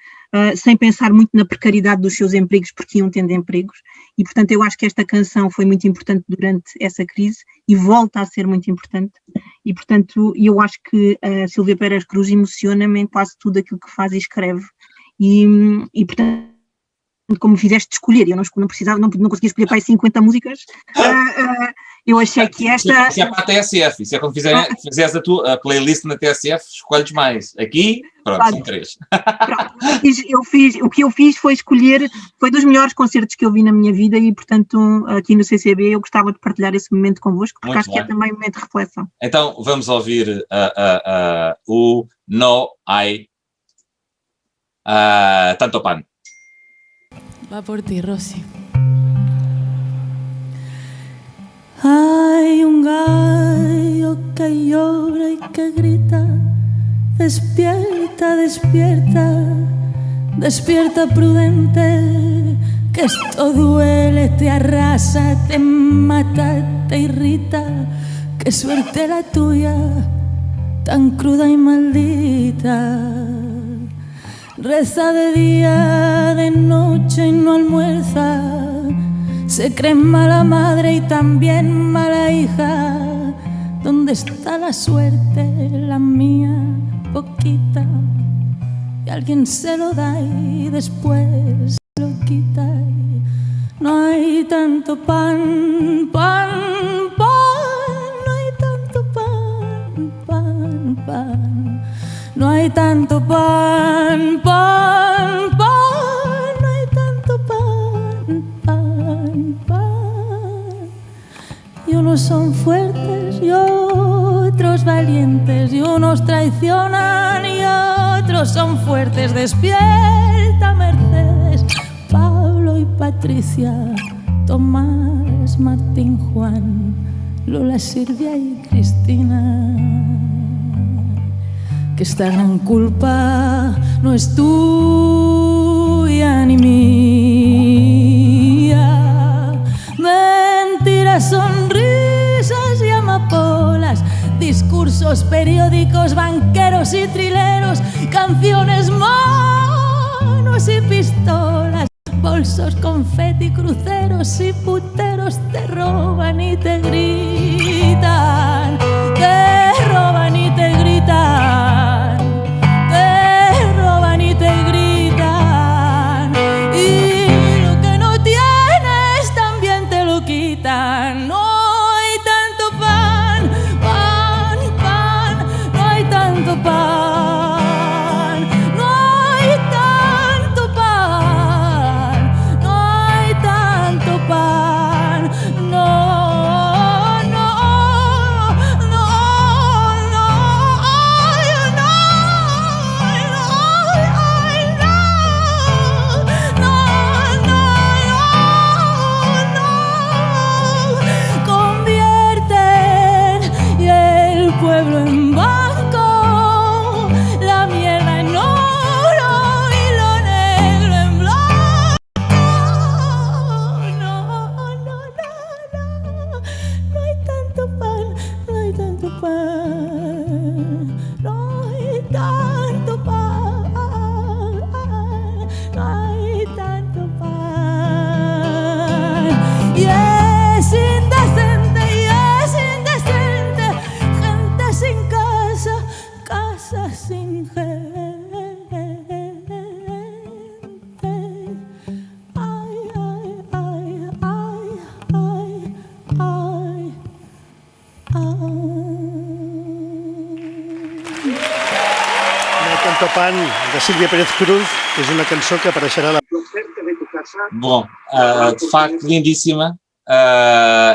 sem pensar muito na precariedade dos seus empregos, porque iam tendo empregos, e portanto eu acho que esta canção foi muito importante durante essa crise e volta a ser muito importante, e portanto eu acho que a Sílvia Pérez Cruz emociona-me em quase tudo aquilo que faz e escreve, e portanto, como fizeste escolher, eu não precisava, não conseguia escolher para aí 50 músicas, Eu achei que esta... Isso é para a TSF, isso é quando fizeres a playlist na TSF, escolhes mais. Aqui, pronto, são 3. Pronto, o que eu fiz foi escolher, foi dos melhores concertos que eu vi na minha vida e, portanto, aqui no CCB eu gostava de partilhar esse momento convosco, porque acho que é também um momento de reflexão. Então, vamos ouvir o No Hay Tanto Pan. Va por ti, Rosy. Hay un gallo que llora y que grita, despierta, despierta, despierta prudente, que esto duele, te arrasa, te mata, te irrita, qué suerte la tuya, tan cruda y maldita. Reza de día, de noche y no almuerza, se cree mala madre y también mala hija. ¿Dónde está la suerte, la mía, poquita? Y alguien se lo da y después se lo quita. No hay tanto pan, pan, pan, no hay tanto pan, pan, pan. No hay tanto pan, pan, pan, no hay tanto pan, pan, pan. Y unos son fuertes y otros valientes, y unos traicionan y otros son fuertes. Despierta, Mercedes, Pablo y Patricia, Tomás, Martín, Juan, Lola, Silvia y Cristina. Que esta gran culpa no es tuya ni mía. Mentiras, sonrisas y amapolas, discursos, periódicos, banqueros y trileros, canciones, monos y pistolas, bolsos, confeti, cruceros y puteros te roban y te gritan, te roban y te gritan, te roban y te gritan, y lo que no tienes también te lo quitan. No hay tanto pan, pan, pan, no hay tanto pan, no hay tanto pan, no hay tanto pan, no, no, no, no, ay, no, ay, no, no, no, no, no, convierten y el pueblo en banco, la mierda en oro y lo negro en blanco. No, no, no, no, no hay tanto pan, no hay tanto pan, no hay tanto pan, no hay tanto pan. Y es indecente, gente sin casa, casa sin gente. Ay, ay, ay, ay, ay, ay, ay. No hay tanto pan, de Sílvia Pérez Cruz, que és una cançó que apareixerà a la... Bom, de facto, lindíssima.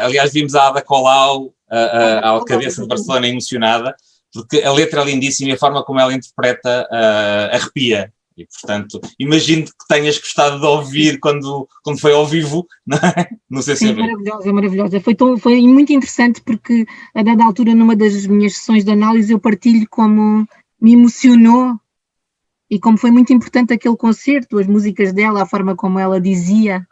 Aliás, vimos a Ada Colau, a alcadessa de Barcelona, emocionada, porque a letra é lindíssima e a forma como ela interpreta arrepia. E, portanto, imagino que tenhas gostado de ouvir quando foi ao vivo, não é? No CCB. É maravilhosa. Foi muito interessante porque, a dada altura, numa das minhas sessões de análise, eu partilho como me emocionou e como foi muito importante aquele concerto, as músicas dela, a forma como ela dizia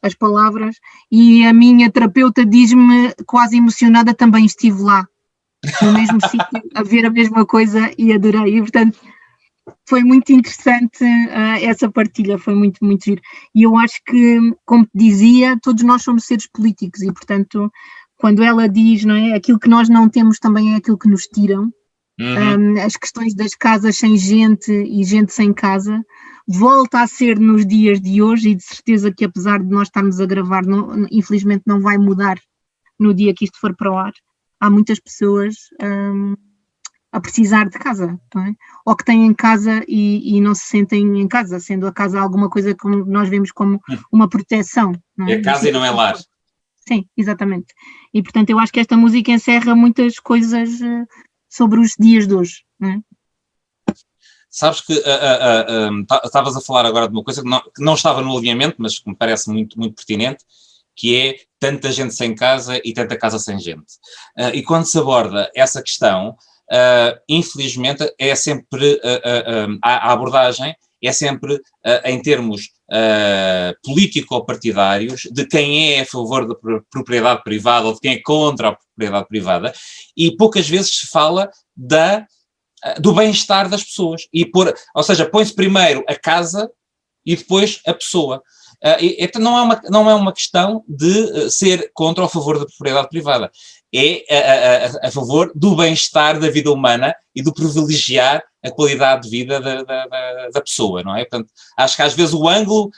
as palavras, e a minha terapeuta diz-me, quase emocionada, também estive lá, no mesmo sítio, a ver a mesma coisa e adorei. E, portanto, foi muito interessante essa partilha, foi muito, muito giro. E eu acho que, como te dizia, todos nós somos seres políticos e, portanto, quando ela diz, não é, aquilo que nós não temos também é aquilo que nos tiram, as questões das casas sem gente e gente sem casa, volta a ser nos dias de hoje, e de certeza que apesar de nós estarmos a gravar, infelizmente não vai mudar no dia que isto for para o ar, há muitas pessoas a precisar de casa, não é? Ou que têm em casa e não se sentem em casa, sendo a casa alguma coisa que nós vemos como uma proteção. Não é? É casa e não é lar. Sim, exatamente. E portanto eu acho que esta música encerra muitas coisas sobre os dias de hoje, não é? Sabes que estavas a falar agora de uma coisa que não estava no alinhamento, mas que me parece muito, muito pertinente, que é tanta gente sem casa e tanta casa sem gente. E quando se aborda essa questão, infelizmente é sempre, a abordagem é sempre em termos político-partidários de quem é a favor da propriedade privada ou de quem é contra a propriedade privada, e poucas vezes se fala do bem-estar das pessoas, ou seja, põe-se primeiro a casa e depois a pessoa. Então não é uma questão de ser contra ou a favor da propriedade privada, é a favor do bem-estar da vida humana e do privilegiar a qualidade de vida da pessoa, não é? Portanto, acho que às vezes o ângulo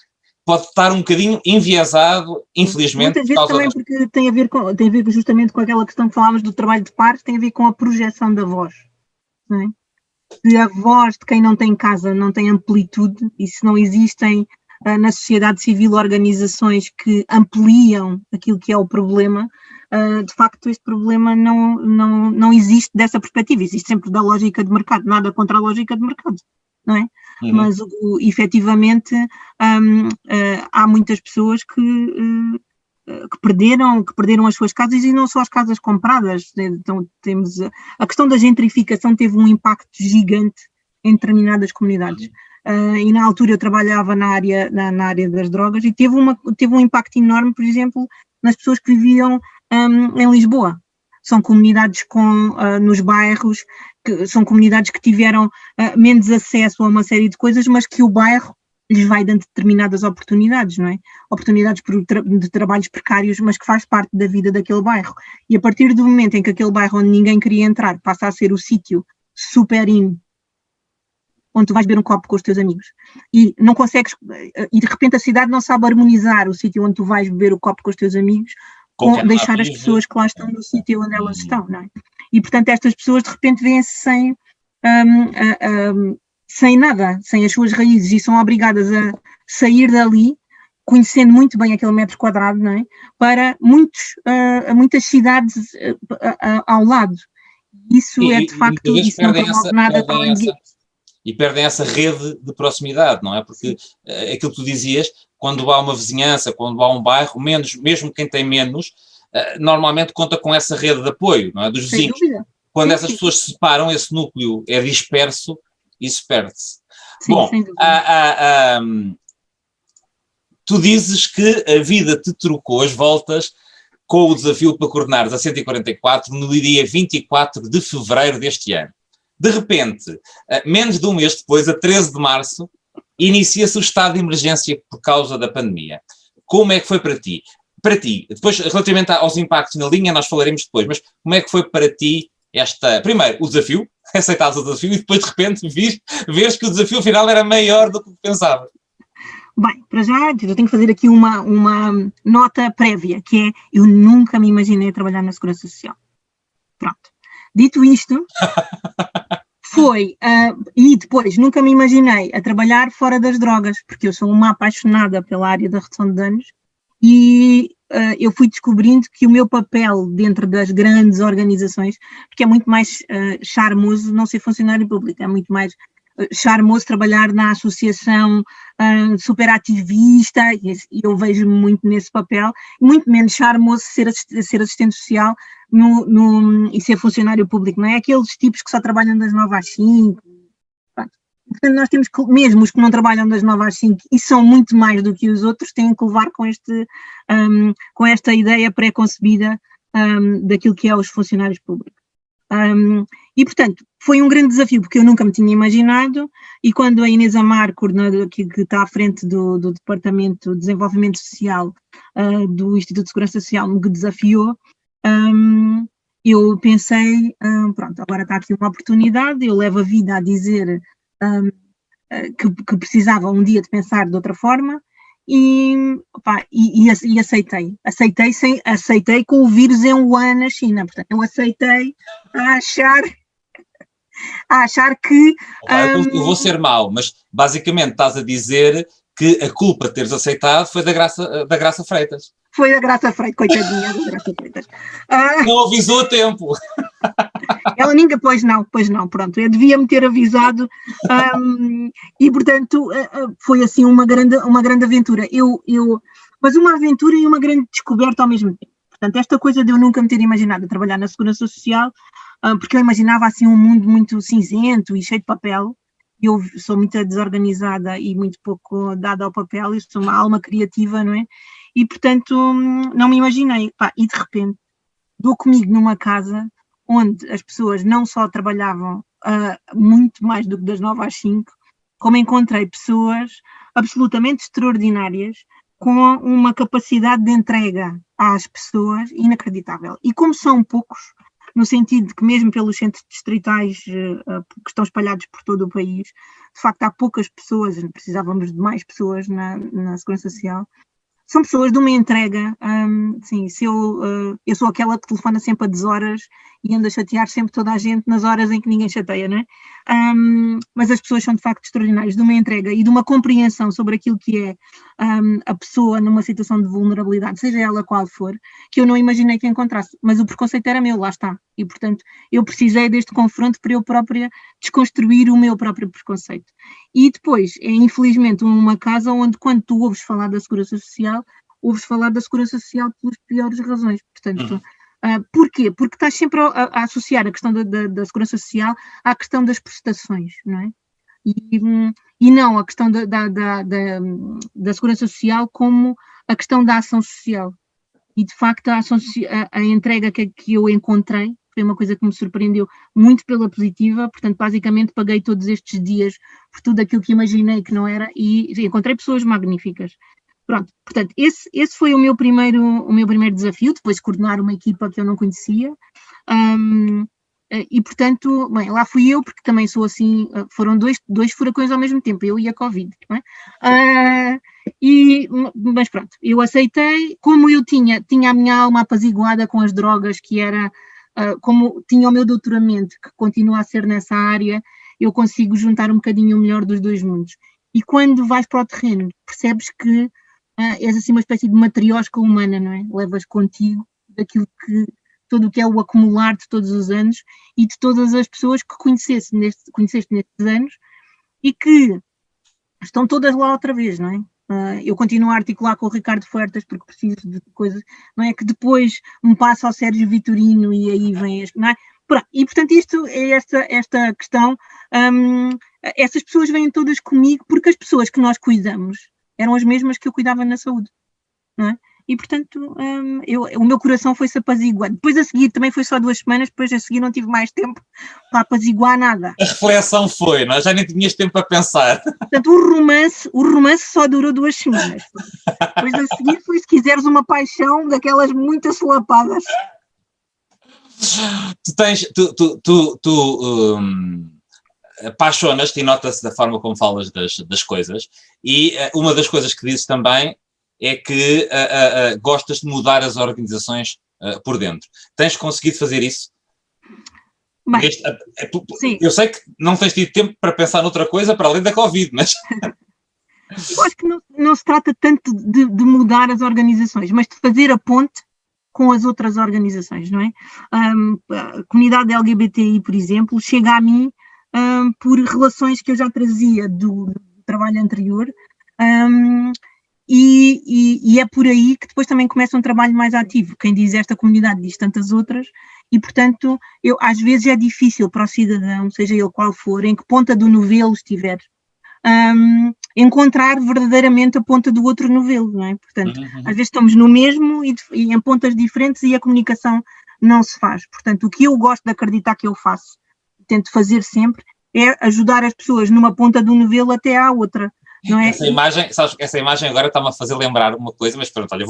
pode estar um bocadinho enviesado, infelizmente. Muitas vezes também porque tem a ver justamente com aquela questão que falávamos do trabalho de pares, tem a ver com a projeção da voz, não é? Se a voz de quem não tem casa não tem amplitude, e se não existem na sociedade civil organizações que ampliam aquilo que é o problema, de facto este problema não existe dessa perspectiva, existe sempre da lógica de mercado, nada contra a lógica de mercado, não é? Mas efetivamente há muitas pessoas que perderam as suas casas, e não só as casas compradas. Então temos a questão da gentrificação, teve um impacto gigante em determinadas comunidades. E na altura eu trabalhava na área das drogas, e teve um impacto enorme, por exemplo, nas pessoas que viviam em Lisboa. São comunidades nos bairros, que são comunidades que tiveram menos acesso a uma série de coisas, mas que o bairro lhes vai dando determinadas oportunidades, não é? Oportunidades de trabalhos precários, mas que faz parte da vida daquele bairro. E a partir do momento em que aquele bairro onde ninguém queria entrar passa a ser o sítio super onde tu vais beber um copo com os teus amigos, e não consegues, e de repente a cidade não sabe harmonizar o sítio onde tu vais beber o copo com os teus amigos com deixar as pessoas que lá estão no sítio onde elas estão, não é? E portanto estas pessoas de repente vêm-se sem nada, sem as suas raízes, e são obrigadas a sair dali, conhecendo muito bem aquele metro quadrado, não é? Para muitas cidades ao lado. Isso é de facto, isso não promove nada para além disso. E perdem essa rede de proximidade, não é? Porque aquilo que tu dizias, quando há uma vizinhança, quando há um bairro, mesmo quem tem menos, normalmente conta com essa rede de apoio, não é? Dos vizinhos. Quando essas pessoas se separam, esse núcleo é disperso, isso perde-se. Bom, tu dizes que a vida te trocou as voltas com o desafio para coordenares a 144 no dia 24 de fevereiro deste ano. De repente, menos de um mês depois, a 13 de março, inicia-se o estado de emergência por causa da pandemia. Como é que foi para ti? Depois, relativamente aos impactos na linha, nós falaremos depois, mas como é que foi para ti primeiro, o desafio, aceitares o desafio, e depois, de repente, vês que o desafio final era maior do que pensava? Bem, para já, eu tenho que fazer aqui uma nota prévia, que é, eu nunca me imaginei trabalhar na Segurança Social. Pronto. Dito isto, e depois nunca me imaginei a trabalhar fora das drogas, porque eu sou uma apaixonada pela área da redução de danos, e eu fui descobrindo que o meu papel dentro das grandes organizações, porque é muito mais charmoso não ser funcionário público, é muito mais charmoso trabalhar na associação super ativista, e eu vejo-me muito nesse papel, muito menos charmoso ser assistente social e ser funcionário público, não é? Aqueles tipos que só trabalham das 9 às 5. Portanto, nós temos que, mesmo os que não trabalham das 9 às 5 e são muito mais do que os outros, têm que levar com esta ideia pré-concebida daquilo que é os funcionários públicos. E, portanto, foi um grande desafio, porque eu nunca me tinha imaginado, e quando a Inês Amar, coordenadora que está à frente do Departamento de Desenvolvimento Social do Instituto de Segurança Social, me desafiou, eu pensei, pronto, agora está aqui uma oportunidade, eu levo a vida a dizer que precisava um dia de pensar de outra forma, e aceitei com o vírus em Wuhan, na China. Portanto, eu aceitei a achar que... Eu vou ser mau, mas basicamente estás a dizer que a culpa de teres aceitado foi da Graça Freitas. Foi a Graça Freitas, coitadinha da Graça Freitas. Não avisou a tempo. Ela ninguém, pois não, pronto, eu devia-me ter avisado, e portanto foi assim uma grande aventura, mas uma aventura e uma grande descoberta ao mesmo tempo. Portanto, esta coisa de eu nunca me ter imaginado trabalhar na Segurança Social, porque eu imaginava assim um mundo muito cinzento e cheio de papel. Eu sou muito desorganizada e muito pouco dada ao papel, eu sou uma alma criativa, não é? E portanto não me imaginei, e de repente dou comigo numa casa onde as pessoas não só trabalhavam muito mais do que das 9 às 5, como encontrei pessoas absolutamente extraordinárias, com uma capacidade de entrega às pessoas inacreditável. E como são poucos, no sentido de que mesmo pelos centros distritais que estão espalhados por todo o país, de facto há poucas pessoas, precisávamos de mais pessoas na Segurança Social. São pessoas de uma entrega, sim, eu sou aquela que telefona sempre a deshoras e anda a chatear sempre toda a gente nas horas em que ninguém chateia, não é? Mas as pessoas são de facto extraordinárias, de uma entrega e de uma compreensão sobre aquilo que é a pessoa numa situação de vulnerabilidade, seja ela qual for, que eu não imaginei que encontrasse, mas o preconceito era meu, lá está, e portanto eu precisei deste confronto para eu própria desconstruir o meu próprio preconceito. E depois, é infelizmente uma casa onde quando tu ouves falar da Segurança Social, ouves falar da Segurança Social pelas piores razões, portanto... Porquê? Porque estás sempre a associar a questão da Segurança Social à questão das prestações, não é? E não a questão da Segurança Social como a questão da ação social. E, de facto, a entrega que eu encontrei foi uma coisa que me surpreendeu muito pela positiva, portanto, basicamente paguei todos estes dias por tudo aquilo que imaginei que não era e encontrei pessoas magníficas. Pronto, portanto, esse foi o meu primeiro desafio, depois coordenar uma equipa que eu não conhecia, e portanto, bem, lá fui eu, porque também sou assim, foram dois furacões ao mesmo tempo, eu e a Covid, não é? Mas pronto, eu aceitei, como eu tinha a minha alma apaziguada com as drogas, que era, como tinha o meu doutoramento, que continua a ser nessa área, eu consigo juntar um bocadinho o melhor dos dois mundos. E quando vais para o terreno, percebes que és assim uma espécie de matriosca humana, não é? Levas contigo tudo o que é o acumular de todos os anos e de todas as pessoas que conheceste nestes anos e que estão todas lá outra vez, não é? Eu continuo a articular com o Ricardo Fuertes porque preciso de coisas, não é? Que depois me passa ao Sérgio Vitorino e aí vem, não é? E portanto isto é esta questão, essas pessoas vêm todas comigo porque as pessoas que nós cuidamos eram as mesmas que eu cuidava na saúde, não é? E, portanto, o meu coração foi-se apaziguando. Depois, a seguir, também foi só 2 semanas, depois a seguir não tive mais tempo para apaziguar nada. A reflexão foi, não? Já nem tinhas tempo para pensar. Portanto, o romance só durou 2 semanas. Depois a seguir foi, se quiseres, uma paixão daquelas muitas solapadas. Tu apaixonas-te e nota-se da forma como falas das coisas, e uma das coisas que dizes também é que gostas de mudar as organizações por dentro. Tens conseguido fazer isso? Bem, sim. Eu sei que não tens tido tempo para pensar noutra coisa para além da Covid, mas... Eu acho que não se trata tanto de mudar as organizações, mas de fazer a ponte com as outras organizações, não é? A comunidade LGBTI, por exemplo, chega a mim por relações que eu já trazia do trabalho anterior, e é por aí que depois também começa um trabalho mais ativo. Quem diz esta comunidade diz tantas outras, e portanto, às vezes é difícil para o cidadão, seja ele qual for, em que ponta do novelo estiver, encontrar verdadeiramente a ponta do outro novelo, não é? Portanto, às vezes estamos no mesmo e em pontas diferentes e a comunicação não se faz. Portanto, o que eu gosto de acreditar que eu faço, tento fazer sempre, é ajudar as pessoas numa ponta do novelo até à outra, não é? Essa imagem agora está-me a fazer lembrar uma coisa, mas pronto, olha,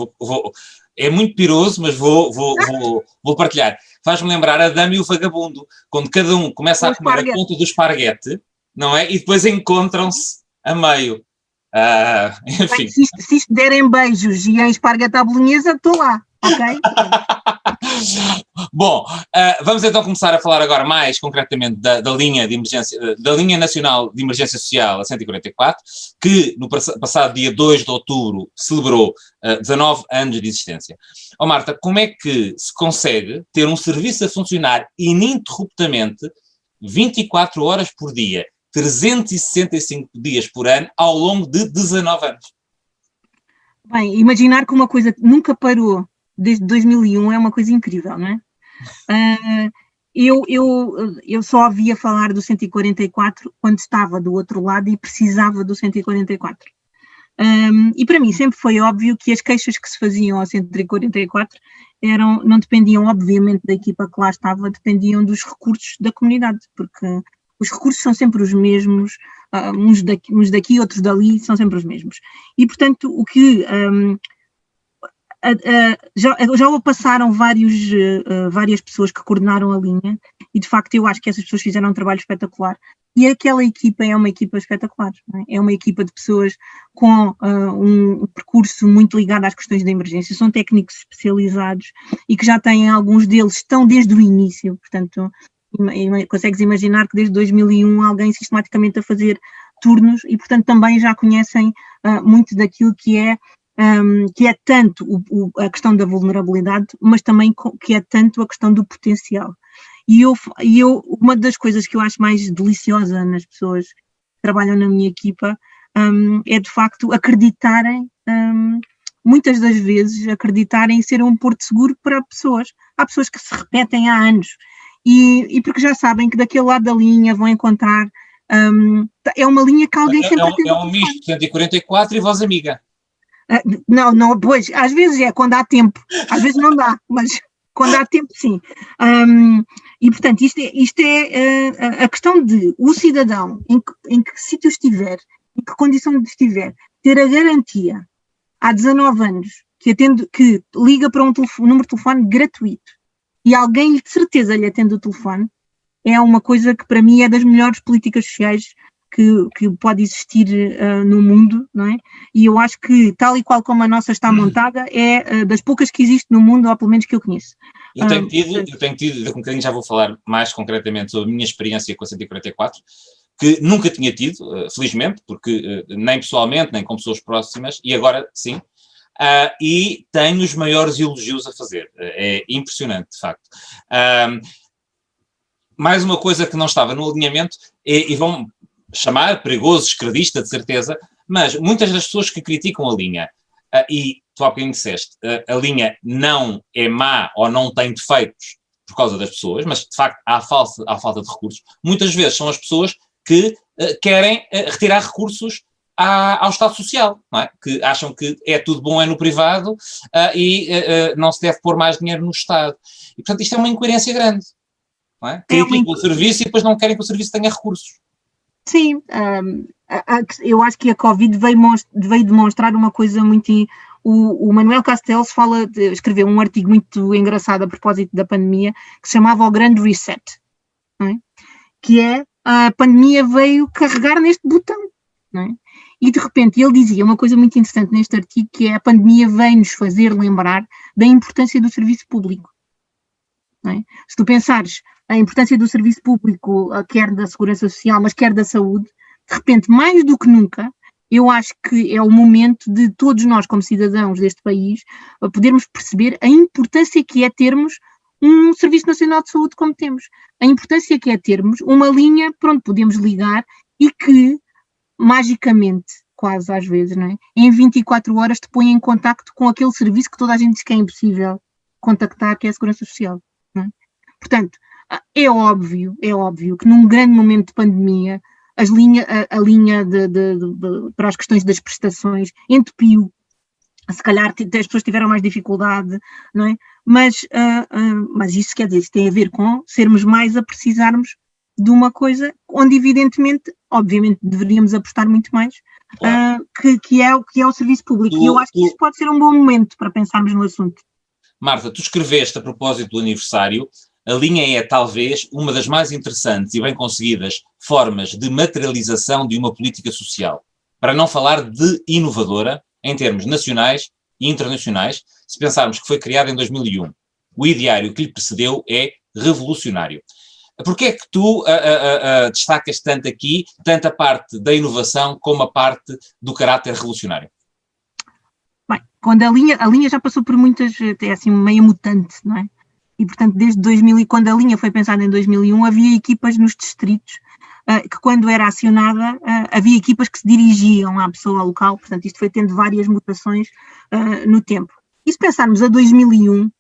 é muito piroso, mas vou partilhar. Faz-me lembrar a Dama e o Vagabundo, quando cada um começa a comer a ponta do esparguete, não é? E depois encontram-se a meio. Enfim. Bem, se isto derem beijos e em esparguete à bolonhesa, estou lá, ok? Bom, vamos então começar a falar agora mais concretamente da linha de emergência, da linha nacional de emergência social, a 144, que no passado dia 2 de outubro celebrou 19 anos de existência. Marta, como é que se consegue ter um serviço a funcionar ininterruptamente 24 horas por dia, 365 dias por ano, ao longo de 19 anos? Bem, imaginar que uma coisa nunca parou desde 2001 é uma coisa incrível, não é? Eu só ouvia falar do 144 quando estava do outro lado e precisava do 144. E para mim sempre foi óbvio que as queixas que se faziam ao 144 não dependiam, obviamente, da equipa que lá estava, dependiam dos recursos da comunidade, porque os recursos são sempre os mesmos, uns daqui, outros dali, são sempre os mesmos. E, portanto, o que já passaram várias pessoas que coordenaram a linha, e de facto eu acho que essas pessoas fizeram um trabalho espetacular. E aquela equipa é uma equipa espetacular, não é? É uma equipa de pessoas com um percurso muito ligado às questões da emergência, são técnicos especializados e que já têm, alguns deles estão desde o início, portanto, consegues imaginar que desde 2001 alguém sistematicamente a fazer turnos e, portanto, também já conhecem muito daquilo que é tanto a questão da vulnerabilidade, mas também que é tanto a questão do potencial. E uma das coisas que eu acho mais deliciosa nas pessoas que trabalham na minha equipa é, de facto, acreditarem, muitas das vezes, acreditarem em ser um porto seguro para pessoas. Há pessoas que se repetem há anos e porque já sabem que daquele lado da linha vão encontrar, é uma linha que alguém sempre tem. É um misto de 144 e voz amiga. Não, pois, às vezes é quando há tempo, às vezes não dá, mas quando há tempo sim. E portanto, isto é a questão de o cidadão, em que sítio estiver, em que condição estiver, ter a garantia, há 19 anos, que liga para um número de telefone gratuito, e alguém de certeza lhe atende o telefone, é uma coisa que para mim é das melhores políticas sociais que pode existir no mundo, não é? E eu acho que, tal e qual como a nossa está montada, é das poucas que existe no mundo, ou pelo menos que eu conheço. Eu tenho tido, daqui a um bocadinho já vou falar mais concretamente sobre a minha experiência com a 144, que nunca tinha tido, felizmente, porque nem pessoalmente, nem com pessoas próximas, e agora sim, e tenho os maiores elogios a fazer. É impressionante, de facto. Mais uma coisa que não estava no alinhamento, e vão chamar perigoso, esquerdista, de certeza, mas muitas das pessoas que criticam a linha, e tu há bocadinho disseste, a linha não é má ou não tem defeitos por causa das pessoas, mas de facto há falta de recursos, muitas vezes são as pessoas que querem retirar recursos ao Estado Social, não é? Que acham que é tudo bom no privado e não se deve pôr mais dinheiro no Estado. E portanto isto é uma incoerência grande, não é? Criticam o serviço e depois não querem que o serviço tenha recursos. Sim, eu acho que a Covid veio demonstrar uma coisa muito. O Manuel Castells escreveu um artigo muito engraçado a propósito da pandemia, que se chamava O Grande Reset, não é? Que é a pandemia veio carregar neste botão, não é? E de repente ele dizia uma coisa muito interessante neste artigo, que é: a pandemia veio-nos fazer lembrar da importância do serviço público. Não é? Se tu pensares a importância do serviço público, quer da segurança social, mas quer da saúde, de repente, mais do que nunca, eu acho que é o momento de todos nós, como cidadãos deste país, podermos perceber a importância que é termos um Serviço Nacional de Saúde como temos, a importância que é termos uma linha para onde podemos ligar e que, magicamente, quase às vezes, não é? Em 24 horas te põe em contacto com aquele serviço que toda a gente diz que é impossível contactar, que é a Segurança Social, não é? Portanto, é óbvio que num grande momento de pandemia a linha para as questões das prestações entupiu, se calhar as pessoas tiveram mais dificuldade, não é? Mas isso quer dizer, isso tem a ver com sermos mais a precisarmos de uma coisa onde evidentemente, obviamente deveríamos apostar muito mais, claro. que é o serviço público, e eu acho que isso pode ser um bom momento para pensarmos no assunto. Marta, tu escreveste a propósito do aniversário: a linha é talvez uma das mais interessantes e bem conseguidas formas de materialização de uma política social. para não falar de inovadora em termos nacionais e internacionais, se pensarmos que foi criada em 2001. O ideário que lhe precedeu é revolucionário. Porquê é que tu destacas tanto aqui, tanto a parte da inovação como a parte do caráter revolucionário? Bem, quando a linha já passou por muitas, é assim, meio mutante, não é? E, portanto, desde 2000, e quando a linha foi pensada em 2001, havia equipas nos distritos que, quando era acionada, havia equipas que se dirigiam à pessoa local, portanto, isto foi tendo várias mutações no tempo. E se pensarmos a 2001,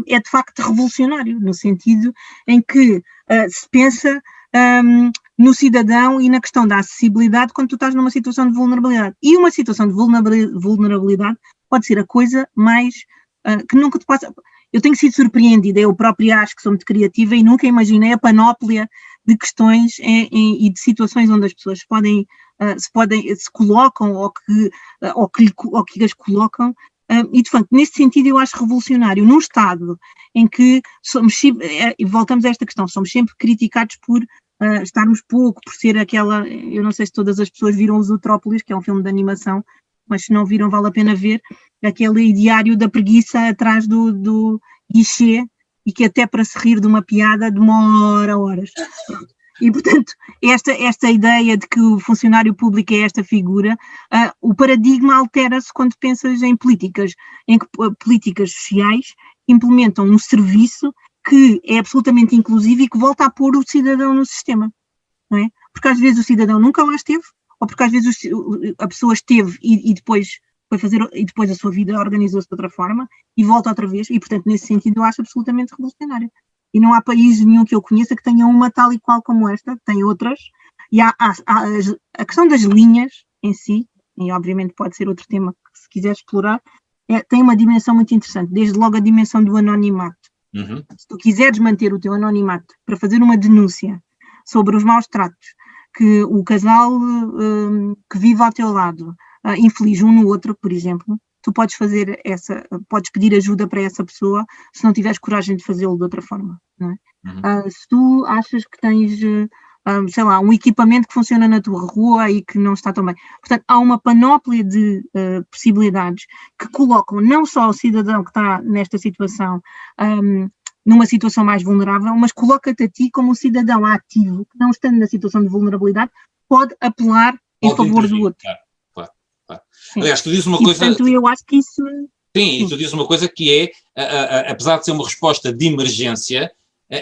é de facto revolucionário, no sentido em que se pensa no cidadão e na questão da acessibilidade quando tu estás numa situação de vulnerabilidade. E uma situação de vulnerabilidade pode ser a coisa mais que nunca te passa. Eu tenho sido surpreendida, eu própria acho que sou muito criativa e nunca imaginei a panóplia de questões e de situações onde as pessoas se colocam ou que as colocam. E, de facto, nesse sentido eu acho revolucionário, num Estado em que voltamos a esta questão, somos sempre criticados por estarmos pouco, por ser aquela, eu não sei se todas as pessoas viram Os Zootrópolis, que é um filme de animação, mas se não viram vale a pena ver, aquele ideário da preguiça atrás do guichê, e que até para se rir de uma piada demora horas. E, portanto, esta ideia de que o funcionário público é esta figura, o paradigma altera-se quando pensas em políticas sociais implementam um serviço que é absolutamente inclusivo e que volta a pôr o cidadão no sistema, não é? Porque às vezes o cidadão nunca lá esteve, ou porque às vezes a pessoa esteve e depois foi fazer, e depois a sua vida organizou-se de outra forma e volta outra vez, e portanto nesse sentido eu acho absolutamente revolucionário. E não há país nenhum que eu conheça que tenha uma tal e qual como esta, tem outras, e há a questão das linhas em si, e obviamente pode ser outro tema que se quiser explorar, tem uma dimensão muito interessante, desde logo a dimensão do anonimato. Uhum. Se tu quiseres manter o teu anonimato para fazer uma denúncia sobre os maus tratos que o casal que vive ao teu lado inflige um no outro, por exemplo, tu podes pedir ajuda para essa pessoa se não tiveres coragem de fazê-lo de outra forma, não é? Uhum. Se tu achas que tens, sei lá, um equipamento que funciona na tua rua e que não está tão bem. Portanto, há uma panóplia de possibilidades que colocam não só o cidadão que está nesta situação numa situação mais vulnerável, mas coloca-te a ti como um cidadão ativo, que não estando na situação de vulnerabilidade, pode apelar em favor do outro. Claro. Aliás, tu dizes uma coisa... Portanto, eu acho que isso... Sim, e tu dizes uma coisa que é, apesar de ser uma resposta de emergência,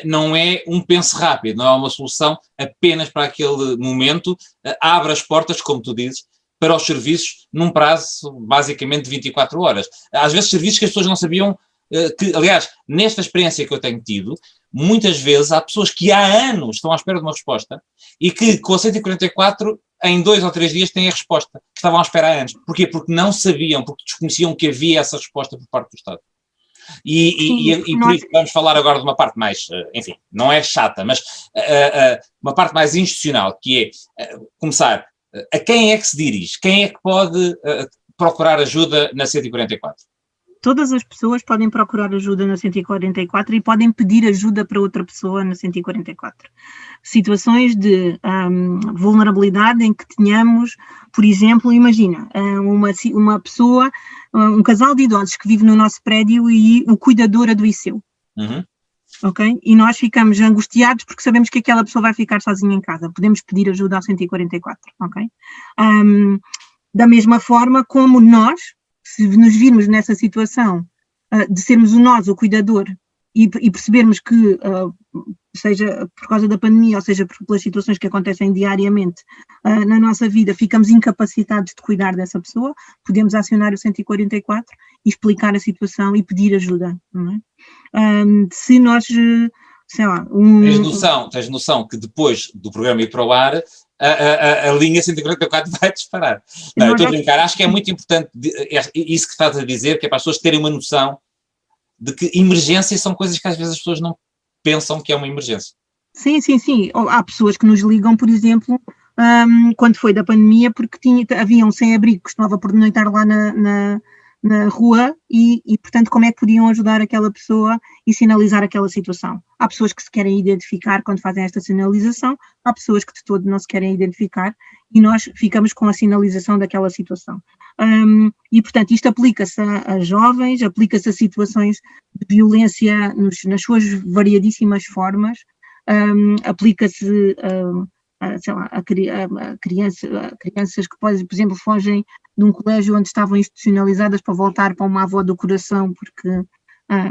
não é um pense rápido, não é uma solução apenas para aquele momento, abre as portas, como tu dizes, para os serviços num prazo basicamente de 24 horas. Às vezes serviços que as pessoas não sabiam que, aliás, nesta experiência que eu tenho tido, muitas vezes há pessoas que há anos estão à espera de uma resposta e que com a 144 em 2 ou 3 dias têm a resposta que estavam à espera há anos. Porquê? Porque não sabiam, porque desconheciam que havia essa resposta por parte do Estado. E por isso vamos falar agora de uma parte mais, enfim, não é chata, mas uma parte mais institucional, que é começar, a quem é que se dirige? Quem é que pode procurar ajuda na 144? Todas as pessoas podem procurar ajuda na 144 e podem pedir ajuda para outra pessoa na 144. Situações de vulnerabilidade em que tenhamos, por exemplo, imagina, uma pessoa, um casal de idosos que vive no nosso prédio e o cuidador adoeceu. Uhum. Ok? E nós ficamos angustiados porque sabemos que aquela pessoa vai ficar sozinha em casa. Podemos pedir ajuda ao 144, ok? Da mesma forma como nós, se nos virmos nessa situação de sermos nós o cuidador e percebermos que, seja por causa da pandemia, ou seja pelas situações que acontecem diariamente na nossa vida, ficamos incapacitados de cuidar dessa pessoa, podemos acionar o 144 e explicar a situação e pedir ajuda, não é? Se nós, sei lá... Tens noção que depois do programa ir para o ar, a linha 144 vai disparar. Não, eu estou a brincar, acho que é muito importante isso que estás a dizer, que é para as pessoas terem uma noção de que emergências são coisas que às vezes as pessoas não pensam que é uma emergência. Sim. Há pessoas que nos ligam, por exemplo, quando foi da pandemia, porque havia um sem-abrigo que estava por noitar lá na rua e, portanto, como é que podiam ajudar aquela pessoa e sinalizar aquela situação. Há pessoas que se querem identificar quando fazem esta sinalização, há pessoas que de todo não se querem identificar e nós ficamos com a sinalização daquela situação. E, portanto, isto aplica-se a jovens, aplica-se a situações de violência nas suas variadíssimas formas, aplica-se sei lá, a crianças que, por exemplo, fogem de um colégio onde estavam institucionalizadas para voltar para uma avó do coração, porque,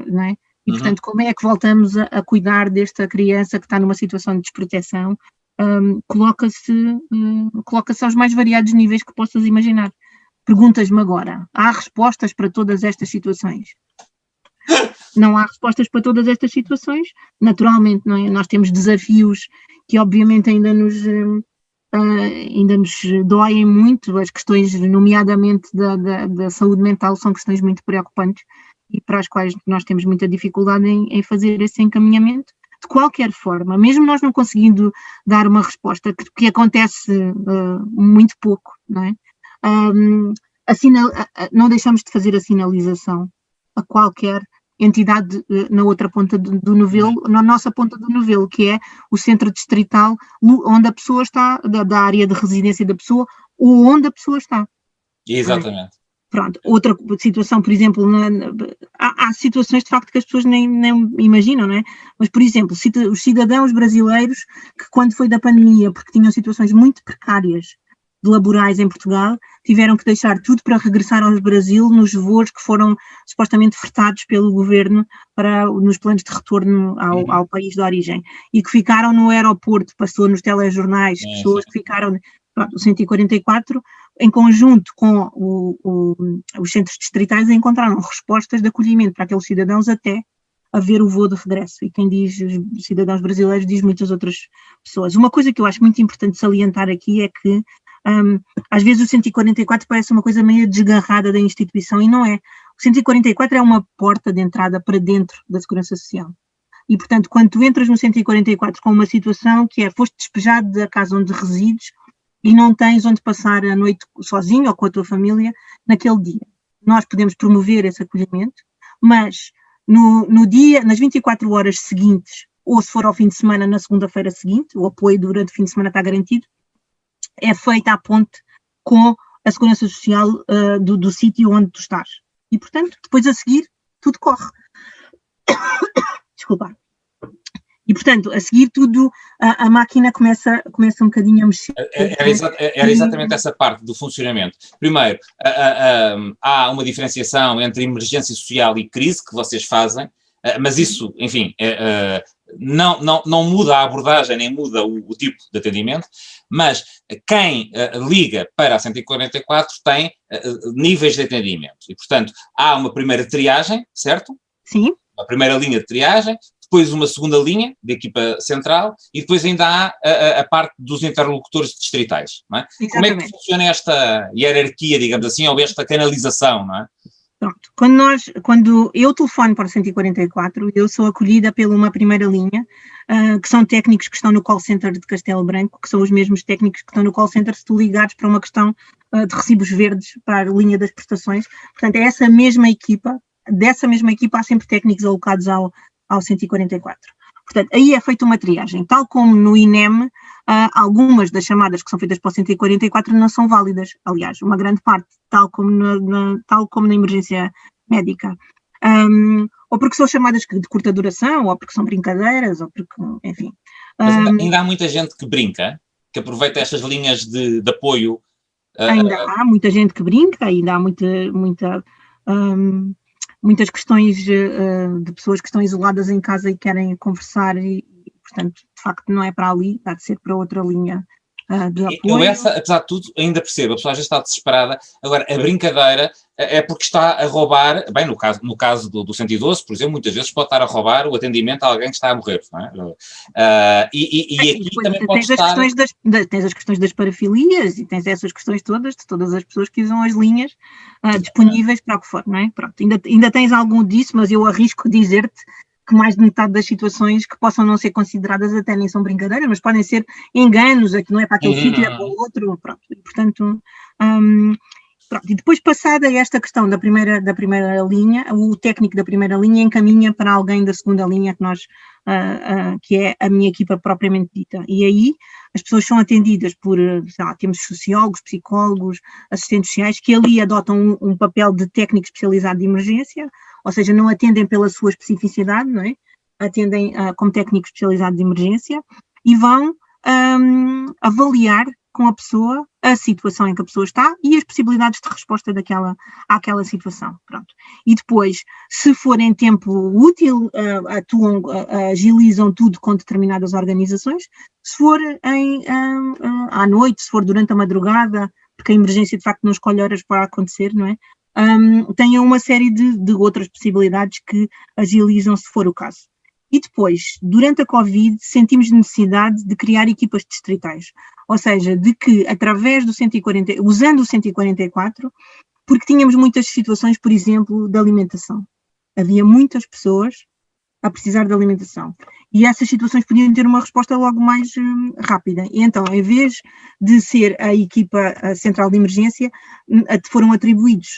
não é? E, portanto, como é que voltamos a cuidar desta criança que está numa situação de desproteção? Coloca-se aos mais variados níveis que possas imaginar. Perguntas-me agora, há respostas para todas estas situações? Não há respostas para todas estas situações, naturalmente, não é? Nós temos desafios que obviamente ainda nos doem muito, as questões, nomeadamente da saúde mental, são questões muito preocupantes e para as quais nós temos muita dificuldade em fazer esse encaminhamento. De qualquer forma, mesmo nós não conseguindo dar uma resposta, que acontece muito pouco, não é? Não deixamos de fazer a sinalização a qualquer entidade na outra ponta do novelo, na nossa ponta do novelo, que é o centro distrital, onde a pessoa está, da área de residência da pessoa, ou onde a pessoa está. Exatamente. Pronto, outra situação, por exemplo, há situações de facto que as pessoas nem imaginam, não é? Mas, por exemplo, os cidadãos brasileiros que quando foi da pandemia, porque tinham situações muito precárias laborais em Portugal, tiveram que deixar tudo para regressar ao Brasil nos voos que foram supostamente fretados pelo governo nos planos de retorno ao país de origem e que ficaram no aeroporto, passou nos telejornais, pessoas que ficaram, pronto, o 144, em conjunto com os centros distritais, encontraram respostas de acolhimento para aqueles cidadãos até haver o voo de regresso. E quem diz os cidadãos brasileiros diz muitas outras pessoas. Uma coisa que eu acho muito importante salientar aqui é que às vezes o 144 parece uma coisa meio desgarrada da instituição e não é. O 144 é uma porta de entrada para dentro da Segurança Social. E, portanto, quando tu entras no 144 com uma situação que foste despejado da casa onde resides e não tens onde passar a noite sozinho ou com a tua família naquele dia. Nós podemos promover esse acolhimento, mas no dia, nas 24 horas seguintes, ou se for ao fim de semana, na segunda-feira seguinte, o apoio durante o fim de semana está garantido, é feita a ponte com a Segurança Social do sítio onde tu estás. E, portanto, depois a seguir, tudo corre. Desculpa. E, portanto, a seguir tudo, a máquina começa um bocadinho a mexer. Era exatamente essa parte do funcionamento. Primeiro, há uma diferenciação entre emergência social e crise que vocês fazem, mas isso, enfim, não muda a abordagem, nem muda o tipo de atendimento, mas quem liga para a 144 tem níveis de atendimento. E, portanto, há uma primeira triagem, certo? Sim. Uma primeira linha de triagem, depois uma segunda linha de equipa central e depois ainda há a parte dos interlocutores distritais, não é? Como é que funciona esta hierarquia, digamos assim, ou esta canalização, não é? Pronto. Quando eu telefono para o 144, eu sou acolhida pela uma primeira linha, que são técnicos que estão no call center de Castelo Branco, que são os mesmos técnicos que estão no call center se tu ligares para uma questão de recibos verdes para a linha das prestações. Portanto, é essa mesma equipa, dessa mesma equipa há sempre técnicos alocados ao 144. Portanto, aí é feita uma triagem. Tal como no INEM, algumas das chamadas que são feitas para o 144 não são válidas. Aliás, uma grande parte, tal como na emergência médica. Ou porque são chamadas de curta duração, ou porque são brincadeiras, ou porque, enfim. Mas ainda há muita gente que brinca, que aproveita estas linhas de apoio. Ainda há muita gente que brinca, ainda há muitas questões de pessoas que estão isoladas em casa e querem conversar e, portanto, de facto não é para ali, há de ser para outra linha de apoio. Apesar de tudo, ainda percebo, a pessoa já está desesperada. Agora, a brincadeira é porque está a roubar, bem, no caso do 112, por exemplo, muitas vezes pode estar a roubar o atendimento a alguém que está a morrer, não é? E aqui também pode estar... Tens as questões das parafilias e tens essas questões todas, de todas as pessoas que usam as linhas disponíveis para o que for, não é? Pronto, ainda tens algum disso, mas eu arrisco dizer-te que mais de metade das situações que possam não ser consideradas até nem são brincadeiras, mas podem ser enganos, aqui não é para aquele sítio, é para o outro, pronto. E, portanto, Pronto, e depois, passada esta questão da primeira linha, o técnico da primeira linha encaminha para alguém da segunda linha, que é a minha equipa propriamente dita. E aí as pessoas são atendidas por, sei lá, temos sociólogos, psicólogos, assistentes sociais, que ali adotam um papel de técnico especializado de emergência, ou seja, não atendem pela sua especificidade, não é? Atendem como técnico especializado de emergência e vão avaliar com a pessoa a situação em que a pessoa está e as possibilidades de resposta àquela situação. Pronto. E depois, se for em tempo útil, agilizam tudo com determinadas organizações. Se for à noite, se for durante a madrugada, porque a emergência de facto não escolhe horas para acontecer, não é? Têm uma série de outras possibilidades que agilizam se for o caso. E depois, durante a Covid, sentimos necessidade de criar equipas distritais, ou seja, de que através do 140, usando o 144, porque tínhamos muitas situações, por exemplo, de alimentação. Havia muitas pessoas a precisar de alimentação e essas situações podiam ter uma resposta logo mais rápida. E então, em vez de ser a equipa central de emergência, foram atribuídos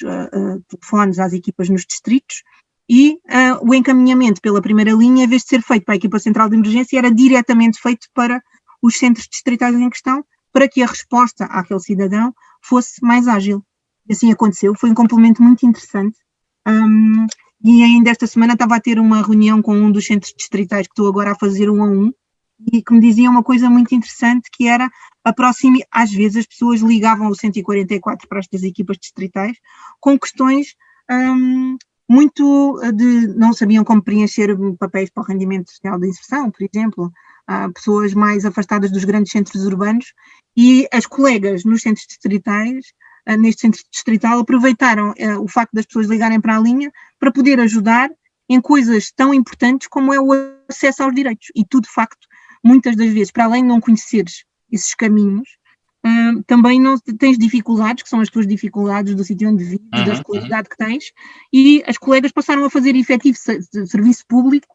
telefones às equipas nos distritos. E o encaminhamento pela primeira linha, em vez de ser feito para a equipa central de emergência, era diretamente feito para os centros distritais em questão, para que a resposta àquele cidadão fosse mais ágil. E assim aconteceu, foi um complemento muito interessante. E ainda esta semana estava a ter uma reunião com um dos centros distritais que estou agora a fazer 1 a 1, e que me dizia uma coisa muito interessante, que era às vezes as pessoas ligavam o 144 para estas equipas distritais com questões muito não sabiam como preencher papéis para o rendimento social de inserção, por exemplo, pessoas mais afastadas dos grandes centros urbanos, e as colegas nos centros distritais, neste centro distrital, aproveitaram o facto das pessoas ligarem para a linha para poder ajudar em coisas tão importantes como é o acesso aos direitos. E tu, de facto, muitas das vezes, para além de não conheceres esses caminhos, também não tens dificuldades, que são as tuas dificuldades do sítio onde vives, da escolaridade que tens, e as colegas passaram a fazer efetivo serviço público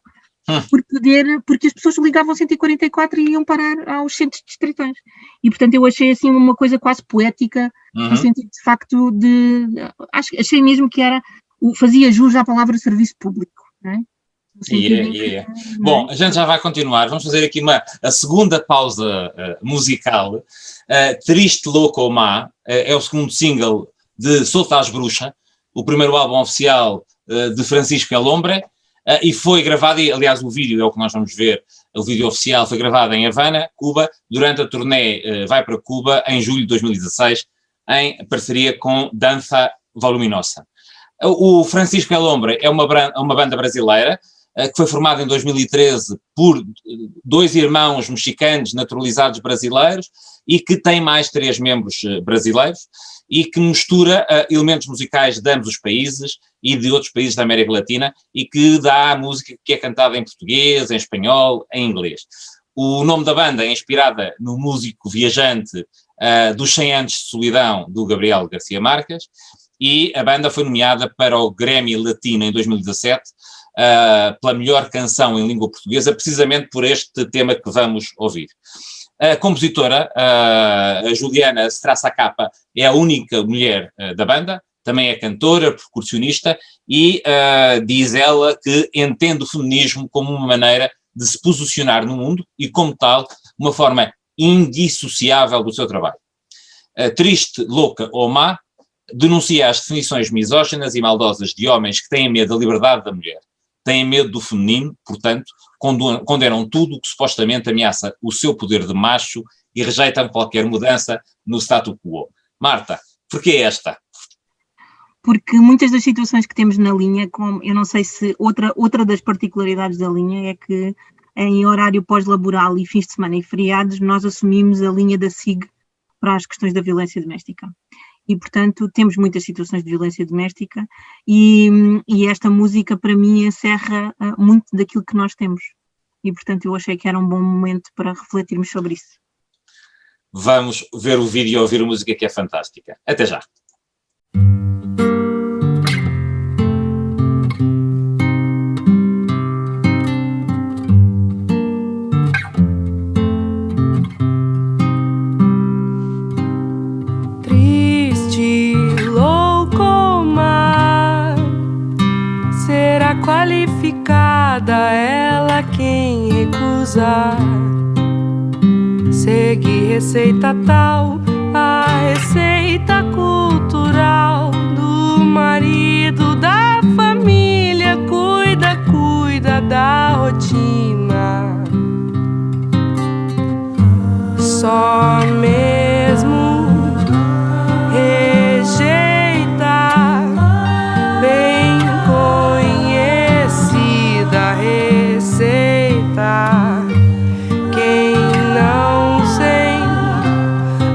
porque as pessoas ligavam 144 e iam parar aos centros distritais. E, portanto, eu achei assim uma coisa quase poética, no sentido de facto achei mesmo que fazia jus à palavra serviço público, não é? Bom, a gente já vai continuar. Vamos fazer aqui a segunda pausa musical. Triste, Louco ou Má é o segundo single de Soltas Bruxa, o primeiro álbum oficial de Francisco El Hombre, e foi gravado, e aliás o vídeo é o que nós vamos ver, o vídeo oficial foi gravado em Havana, Cuba, durante a turnê Vai para Cuba, em julho de 2016, em parceria com Dança Voluminosa. O Francisco El Hombre é uma banda brasileira, que foi formada em 2013 por 2 irmãos mexicanos naturalizados brasileiros e que tem mais 3 membros brasileiros e que mistura elementos musicais de ambos os países e de outros países da América Latina e que dá música que é cantada em português, em espanhol, em inglês. O nome da banda é inspirada no músico viajante dos 100 anos de solidão do Gabriel Garcia Marques, e a banda foi nomeada para o Grammy Latino em 2017 pela melhor canção em língua portuguesa, precisamente por este tema que vamos ouvir. A compositora, a Juliana Strassacapa, é a única mulher da banda, também é cantora, percussionista, e diz ela que entende o feminismo como uma maneira de se posicionar no mundo e, como tal, uma forma indissociável do seu trabalho. Triste, Louca ou Má denuncia as definições misóginas e maldosas de homens que têm medo da liberdade da mulher, têm medo do feminino, portanto, condenam tudo o que supostamente ameaça o seu poder de macho e rejeitam qualquer mudança no status quo. Marta, porquê esta? Porque muitas das situações que temos na linha, eu não sei se outra das particularidades da linha é que em horário pós-laboral e fins de semana e feriados nós assumimos a linha da SIG para as questões da violência doméstica. E, portanto, temos muitas situações de violência doméstica e esta música, para mim, encerra muito daquilo que nós temos. E, portanto, eu achei que era um bom momento para refletirmos sobre isso. Vamos ver o vídeo e ouvir a música, que é fantástica. Até já. qualificada, ela quem recusar. Segue receita tal, a receita cultural do marido, da família, cuida da rotina. Só mesmo rejeita, bem conhecida receita. Quem não sem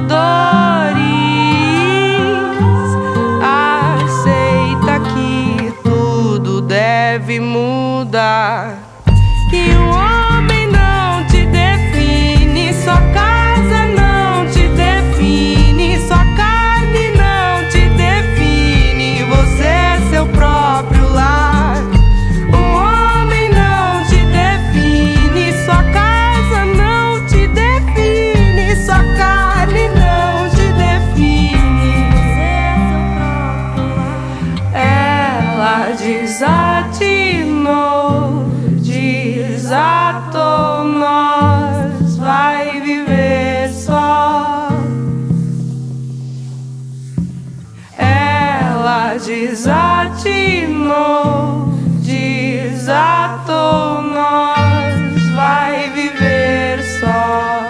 dores aceita que tudo deve mudar. Que o homem não te define, sua casa não te define, sua carne não te define, você é seu próprio lar. O homem não te define, sua casa não te define, sua carne não te define, você é seu próprio lar. Ela desatinou, desatou, nós vai viver só. Ela desatinou, desatou, nós vai viver só.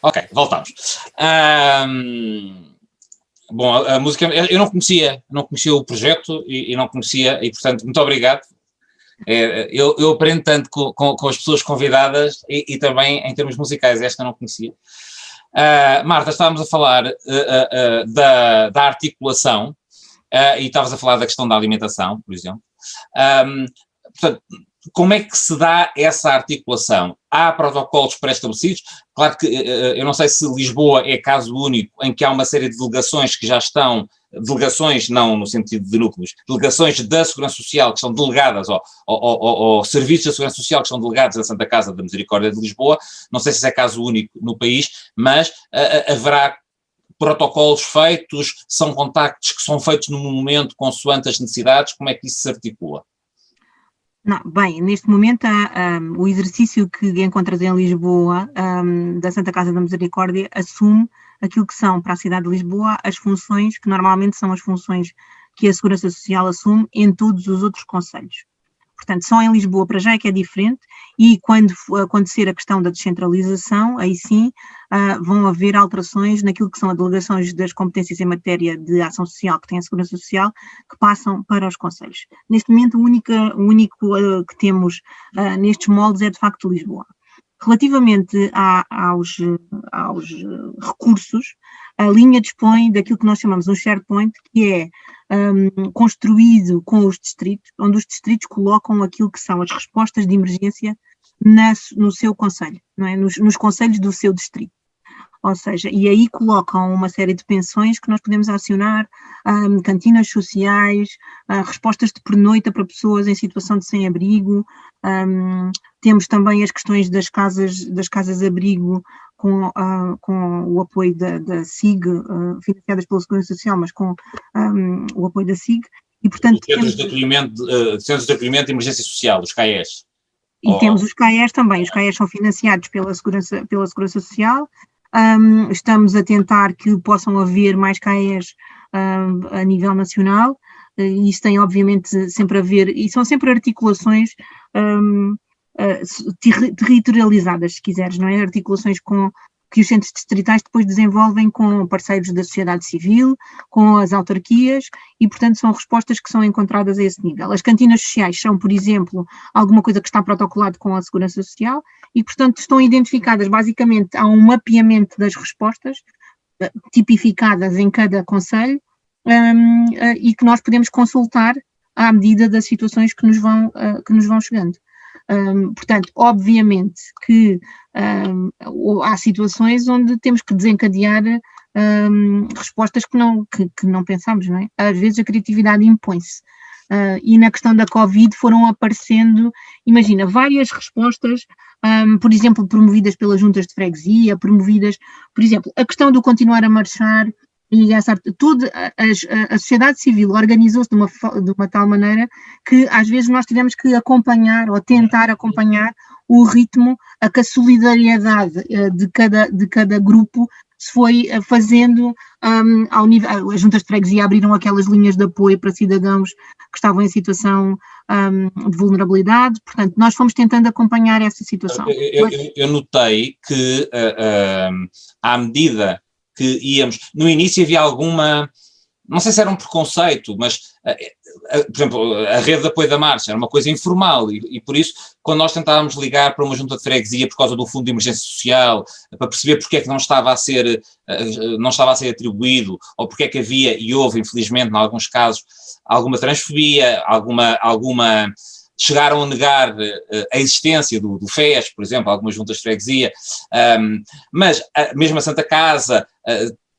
Ok, voltamos. Bom, a música, eu não conhecia o projeto e não conhecia, e portanto, muito obrigado. Eu aprendo tanto com as pessoas convidadas e também em termos musicais, esta eu não conhecia. Marta, estávamos a falar da articulação e estavas a falar da questão da alimentação, por exemplo. Portanto, como é que se dá essa articulação? Há protocolos pré-estabelecidos? Claro que eu não sei se Lisboa é caso único em que há uma série de delegações que já estão, delegações não no sentido de núcleos, delegações da Segurança Social que são delegadas, ou serviços da Segurança Social que são delegados à Santa Casa da Misericórdia de Lisboa. Não sei se isso é caso único no país, mas haverá protocolos feitos, são contactos que são feitos no momento consoante as necessidades. Como é que isso se articula? Não, bem, neste momento o exercício que encontras em Lisboa, da Santa Casa da Misericórdia, assume aquilo que são para a cidade de Lisboa as funções que normalmente são as funções que a Segurança Social assume em todos os outros concelhos. Portanto, só em Lisboa para já é que é diferente, e quando acontecer a questão da descentralização, aí sim vão haver alterações naquilo que são as delegações das competências em matéria de ação social que tem a Segurança Social, que passam para os concelhos. Neste momento, o único que temos nestes moldes é de facto Lisboa. Relativamente aos recursos, a linha dispõe daquilo que nós chamamos um SharePoint, que é construído com os distritos, onde os distritos colocam aquilo que são as respostas de emergência no seu concelho, não é? Nos concelhos do seu distrito. Ou seja, e aí colocam uma série de pensões que nós podemos acionar, cantinas sociais, respostas de pernoita para pessoas em situação de sem-abrigo, temos também as questões das casas-abrigo com o apoio da SIG, financiadas pela Segurança Social, mas com o apoio da SIG, e portanto... Centros de acolhimento de emergência social, os CAES. E temos os CAES também, os CAES são financiados pela Segurança Social. Estamos a tentar que possam haver mais CAES a nível nacional, e isso tem obviamente sempre a ver, e são sempre articulações territorializadas, se quiseres, não é? Articulações que os centros distritais depois desenvolvem com parceiros da sociedade civil, com as autarquias, e portanto são respostas que são encontradas a esse nível. As cantinas sociais são, por exemplo, alguma coisa que está protocolado com a Segurança Social, e portanto estão identificadas, basicamente há um mapeamento das respostas tipificadas em cada concelho, e que nós podemos consultar à medida das situações que nos vão chegando. Portanto, obviamente que há situações onde temos que desencadear respostas que não pensamos, não é? Às vezes a criatividade impõe-se. E na questão da Covid foram aparecendo, imagina, várias respostas, por exemplo, promovidas pelas juntas de freguesia, por exemplo, a questão do continuar a marchar, e toda a sociedade civil organizou-se de uma tal maneira que às vezes nós tivemos que acompanhar ou tentar acompanhar o ritmo a que a solidariedade de cada grupo se foi fazendo ao nível. As juntas de freguesia abriram aquelas linhas de apoio para cidadãos que estavam em situação de vulnerabilidade, portanto nós fomos tentando acompanhar essa situação. Eu notei que à medida que íamos, no início havia alguma, não sei se era um preconceito, mas, por exemplo, a rede de apoio da marcha era uma coisa informal, e por isso, quando nós tentávamos ligar para uma junta de freguesia por causa do Fundo de Emergência Social, para perceber porque é que não estava a ser atribuído, ou porque é que havia, e houve, infelizmente, em alguns casos, alguma transfobia, alguma chegaram a negar a existência do FES, por exemplo, algumas juntas de freguesia, mas mesmo a Santa Casa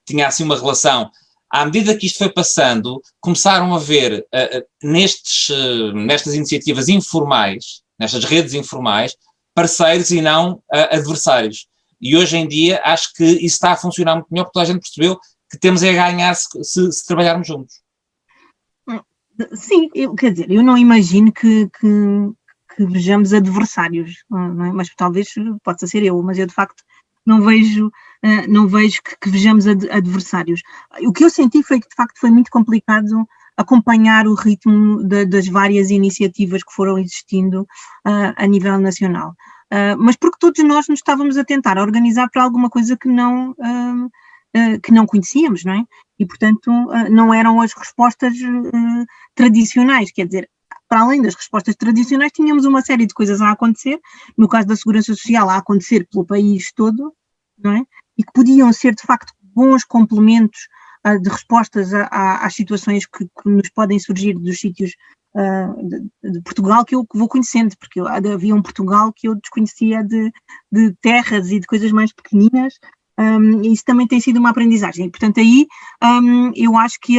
tinha assim uma relação. À medida que isto foi passando, começaram a ver nestas iniciativas informais, nestas redes informais, parceiros e não adversários. E hoje em dia acho que isso está a funcionar muito melhor, porque toda a gente percebeu que temos a ganhar se trabalharmos juntos. Sim, quer dizer, eu não imagino que vejamos adversários, não é? Mas talvez possa ser eu, mas eu de facto não vejo que vejamos adversários. O que eu senti foi que de facto foi muito complicado acompanhar o ritmo das várias iniciativas que foram existindo a nível nacional, mas porque todos nós nos estávamos a tentar organizar para alguma coisa que não conhecíamos, não é? E, portanto, não eram as respostas tradicionais, quer dizer, para além das respostas tradicionais, tínhamos uma série de coisas a acontecer, no caso da Segurança Social, a acontecer pelo país todo, não é? E que podiam ser, de facto, bons complementos de respostas às situações que nos podem surgir dos sítios de Portugal que eu vou conhecendo, porque havia um Portugal que eu desconhecia de terras e de coisas mais pequeninas. Isso também tem sido uma aprendizagem, portanto aí eu acho que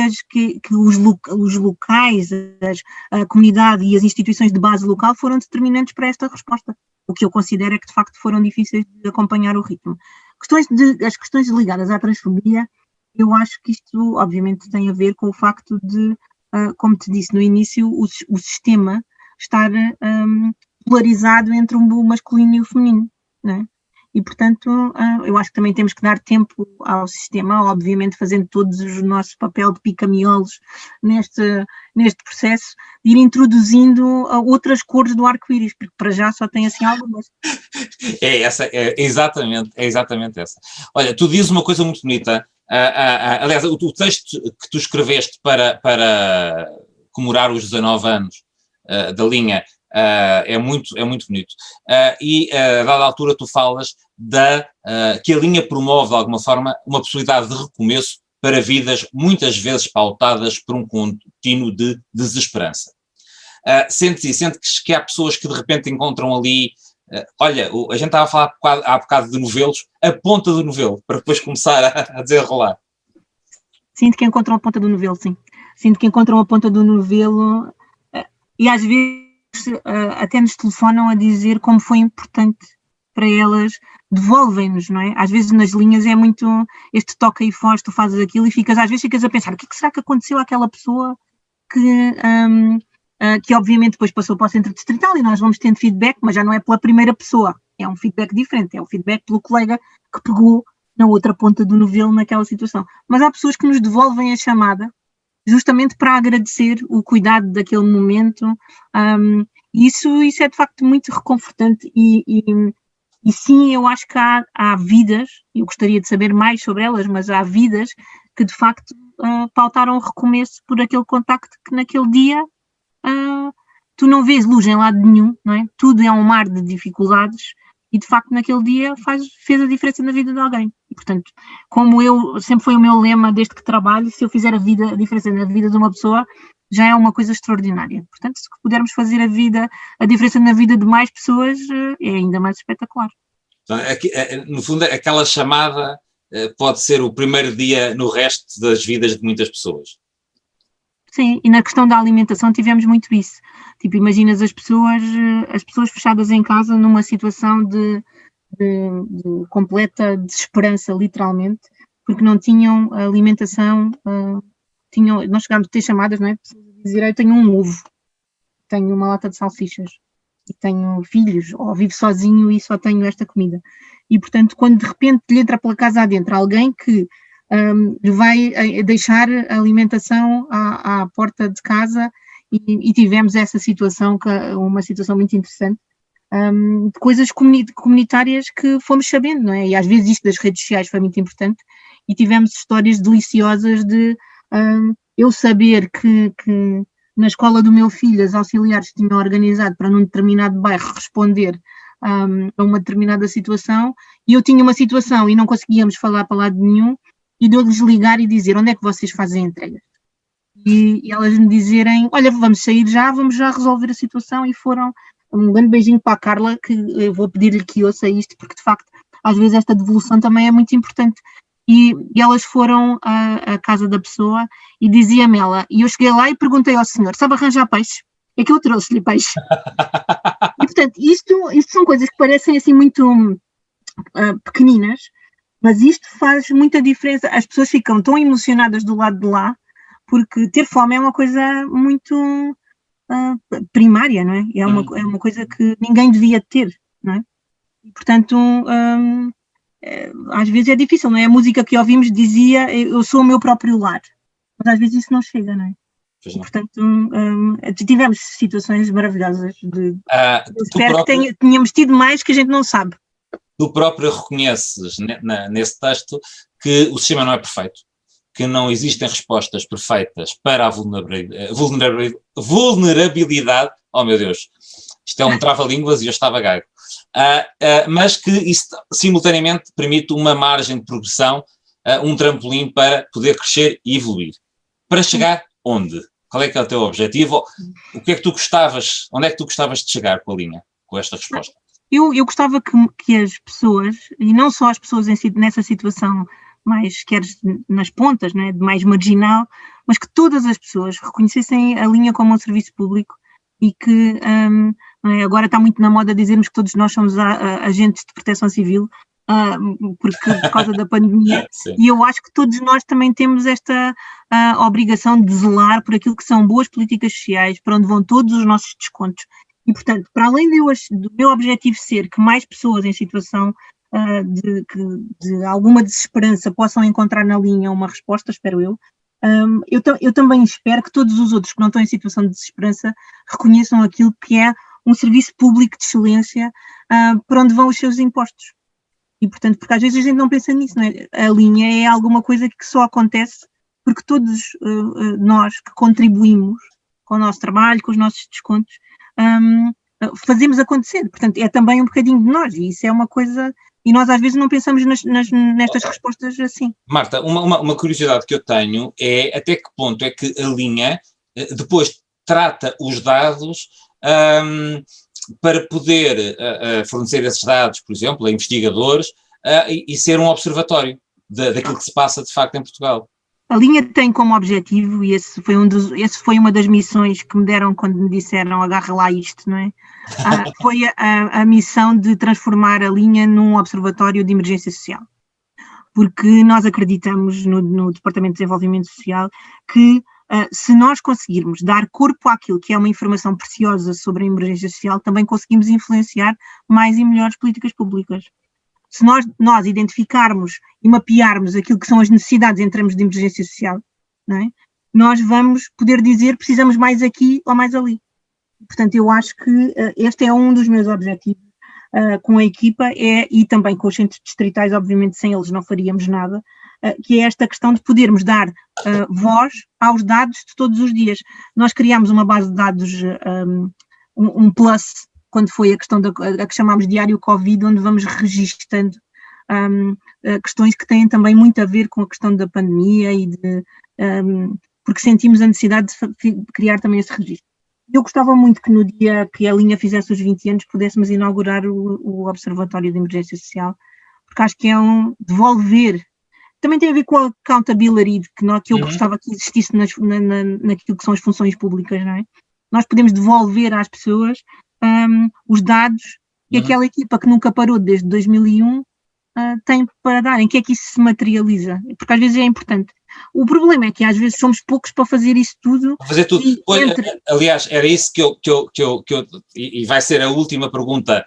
os locais, a comunidade e as instituições de base local foram determinantes para esta resposta, o que eu considero é que de facto foram difíceis de acompanhar o ritmo. As questões ligadas à transfobia, eu acho que isto obviamente tem a ver com o facto de, como te disse no início, o sistema estar polarizado entre o masculino e o feminino, não é? E, portanto, eu acho que também temos que dar tempo ao sistema, obviamente fazendo todos o nosso papel de pica-miolos neste processo, de ir introduzindo outras cores do arco-íris, porque para já só tem assim algumas. É exatamente essa. Olha, tu dizes uma coisa muito bonita, aliás, o texto que tu escreveste para comemorar os 19 anos da linha é muito bonito. E a dada altura tu falas que a linha promove de alguma forma uma possibilidade de recomeço para vidas muitas vezes pautadas por um contínuo de desesperança. Sentes que há pessoas que de repente encontram ali, olha, a gente estava a falar há bocado de novelos, a ponta do novelo, para depois começar a desenrolar. Sinto que encontram a ponta do novelo, sim. Sinto que encontram a ponta do novelo e às vezes até nos telefonam a dizer como foi importante para elas, devolvem-nos, não é? Às vezes nas linhas é muito este toca e foge, tu fazes aquilo e às vezes ficas a pensar, o que será que aconteceu àquela pessoa que obviamente depois passou para o centro distrital e nós vamos tendo feedback, mas já não é pela primeira pessoa, é um feedback diferente, é o feedback pelo colega que pegou na outra ponta do novelo naquela situação. Mas há pessoas que nos devolvem a chamada justamente para agradecer o cuidado daquele momento, isso é de facto muito reconfortante e sim, eu acho que há vidas, eu gostaria de saber mais sobre elas, mas há vidas que de facto pautaram o recomeço por aquele contacto que naquele dia tu não vês luz em lado nenhum, não é? Tudo é um mar de dificuldades e de facto naquele dia fez a diferença na vida de alguém. E, portanto, como sempre foi o meu lema desde que trabalho, se eu fizer a diferença na vida de uma pessoa, já é uma coisa extraordinária. Portanto, se pudermos fazer a diferença na vida de mais pessoas, é ainda mais espetacular. No fundo, aquela chamada pode ser o primeiro dia no resto das vidas de muitas pessoas. Sim, e na questão da alimentação tivemos muito isso. Tipo, imaginas as pessoas fechadas em casa numa situação de completa desesperança, literalmente, porque não tinham alimentação, nós chegámos a ter chamadas, não é? Dizer, eu tenho um ovo, tenho uma lata de salsichas, e tenho filhos, ou vivo sozinho e só tenho esta comida. E, portanto, quando de repente lhe entra pela casa adentro alguém que lhe vai deixar a alimentação à porta de casa e tivemos essa situação, uma situação muito interessante, de coisas comunitárias que fomos sabendo, não é? E às vezes isto das redes sociais foi muito importante e tivemos histórias deliciosas de eu saber que na escola do meu filho as auxiliares tinham organizado para num determinado bairro responder a uma determinada situação e eu tinha uma situação e não conseguíamos falar para lado nenhum e de-lhes ligar e dizer onde é que vocês fazem entregas. E elas me dizerem, olha, vamos sair já, vamos já resolver a situação e foram. Um grande beijinho para a Carla, que eu vou pedir-lhe que ouça isto, porque de facto às vezes esta devolução também é muito importante. E elas foram à casa da pessoa e dizia-me ela, e eu cheguei lá e perguntei ao senhor, sabe arranjar peixe? É que eu trouxe-lhe peixe. E portanto, isto são coisas que parecem assim muito pequeninas, mas isto faz muita diferença. As pessoas ficam tão emocionadas do lado de lá, porque ter fome é uma coisa muito primária, não é? É uma coisa que ninguém devia ter, não é? E, portanto, às vezes é difícil, não é? A música que ouvimos dizia, eu sou o meu próprio lar, mas às vezes isso não chega, não é? E, portanto, tivemos situações maravilhosas. Espero que tenhamos tido mais que a gente não sabe. Tu próprio reconheces nesse texto que o sistema não é perfeito, que não existem respostas perfeitas para a vulnerabilidade, oh meu Deus, isto é um trava-línguas e eu estava gago, mas que isso simultaneamente permite uma margem de progressão, um trampolim para poder crescer e evoluir. Para chegar onde? Qual é que é o teu objetivo? O que é que tu gostavas, onde é que tu gostavas de chegar com a linha, com esta resposta? Eu gostava que as pessoas, e não só as pessoas nessa situação mais, queres nas pontas, né, de mais marginal, mas que todas as pessoas reconhecessem a linha como um serviço público e que agora está muito na moda dizermos que todos nós somos agentes de proteção civil, por causa da pandemia, Sim. e eu acho que todos nós também temos esta obrigação de zelar por aquilo que são boas políticas sociais, para onde vão todos os nossos descontos. E, portanto, para além do meu objetivo ser que mais pessoas em situação de alguma desesperança possam encontrar na linha uma resposta, espero eu também espero que todos os outros que não estão em situação de desesperança reconheçam aquilo que é um serviço público de excelência para onde vão os seus impostos. E, portanto, porque às vezes a gente não pensa nisso, não é? A linha é alguma coisa que só acontece porque todos nós que contribuímos com o nosso trabalho, com os nossos descontos, fazemos acontecer. Portanto, é também um bocadinho de nós, e isso é uma coisa... E nós às vezes não pensamos nestas respostas assim. Marta, uma curiosidade que eu tenho é até que ponto é que a linha depois trata os dados para poder fornecer esses dados, por exemplo, a investigadores e ser um observatório daquilo que se passa de facto em Portugal. A linha tem como objetivo, e esse foi uma das missões que me deram quando me disseram agarra lá isto, não é? Foi a missão de transformar a linha num observatório de emergência social. Porque nós acreditamos no Departamento de Desenvolvimento Social que se nós conseguirmos dar corpo àquilo que é uma informação preciosa sobre a emergência social, também conseguimos influenciar mais e melhores políticas públicas. Se nós identificarmos e mapearmos aquilo que são as necessidades em termos de emergência social, não é? Nós vamos poder dizer precisamos mais aqui ou mais ali. Portanto, eu acho que este é um dos meus objetivos com a equipa, e também com os centros distritais, obviamente sem eles não faríamos nada, que é esta questão de podermos dar voz aos dados de todos os dias. Nós criámos uma base de dados, um plus, quando foi a questão a que chamámos Diário Covid, onde vamos registando questões que têm também muito a ver com a questão da pandemia porque sentimos a necessidade de criar também esse registro. Eu gostava muito que no dia que a linha fizesse os 20 anos pudéssemos inaugurar o Observatório de Emergência Social, porque acho que é devolver. Também tem a ver com a accountability que eu gostava que existisse naquilo que são as funções públicas, não é? Nós podemos devolver às pessoas os dados que aquela equipa que nunca parou desde 2001 tem para dar. Em que é que isso se materializa? Porque às vezes é importante. O problema é que às vezes somos poucos para fazer isso tudo. Fazer tudo. Aliás, era isso que eu e vai ser a última pergunta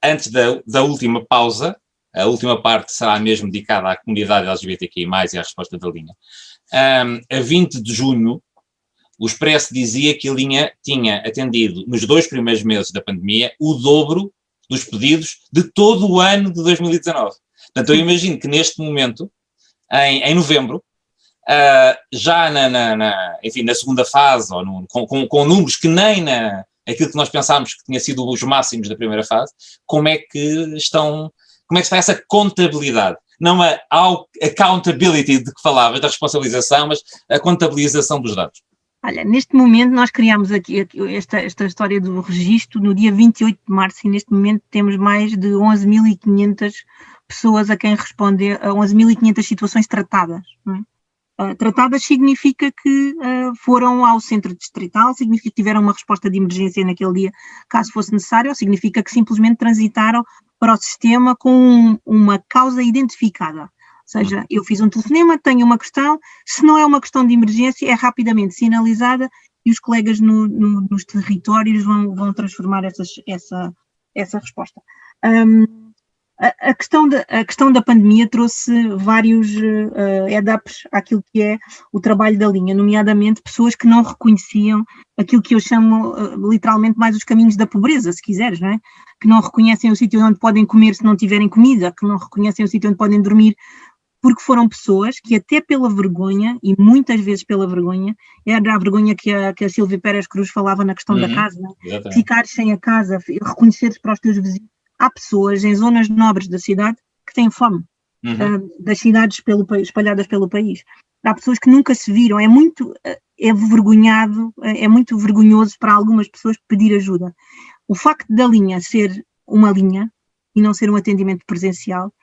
antes da última pausa. A última parte será mesmo dedicada à comunidade LGBTQI+, e à resposta da linha. A 20 de junho, o Expresso dizia que a linha tinha atendido, nos 2 primeiros meses da pandemia, o dobro dos pedidos de todo o ano de 2019. Portanto, eu imagino que neste momento, em novembro, já na segunda fase, ou com números que nem aquilo que nós pensámos que tinha sido os máximos da primeira fase, como é que está essa contabilidade? Não a accountability de que falavas, da responsabilização, mas a contabilização dos dados. Olha, neste momento nós criámos aqui esta história do registro no dia 28 de março, e neste momento temos mais de 11.500 pessoas a quem responder, a 11.500 situações tratadas, não é? Tratadas significa que foram ao centro distrital, significa que tiveram uma resposta de emergência naquele dia, caso fosse necessário, ou significa que simplesmente transitaram para o sistema com uma causa identificada. Ou seja, eu fiz um telefonema, tenho uma questão, se não é uma questão de emergência, é rapidamente sinalizada e os colegas nos territórios vão transformar essa resposta. A questão da pandemia trouxe vários head-ups àquilo que é o trabalho da linha, nomeadamente pessoas que não reconheciam aquilo que eu chamo literalmente mais os caminhos da pobreza, se quiseres, não é? Que não reconhecem o sítio onde podem comer se não tiverem comida, que não reconhecem o sítio onde podem dormir, porque foram pessoas que até pela vergonha, e muitas vezes pela vergonha, era a vergonha que a Silvia Pérez Cruz falava na questão da casa, ficar sem a casa, reconhecer-se para os teus vizinhos. Há pessoas em zonas nobres da cidade que têm fome, das cidades espalhadas pelo país. Há pessoas que nunca se viram, é muito vergonhoso para algumas pessoas pedir ajuda. O facto da linha ser uma linha e não ser um atendimento presencial,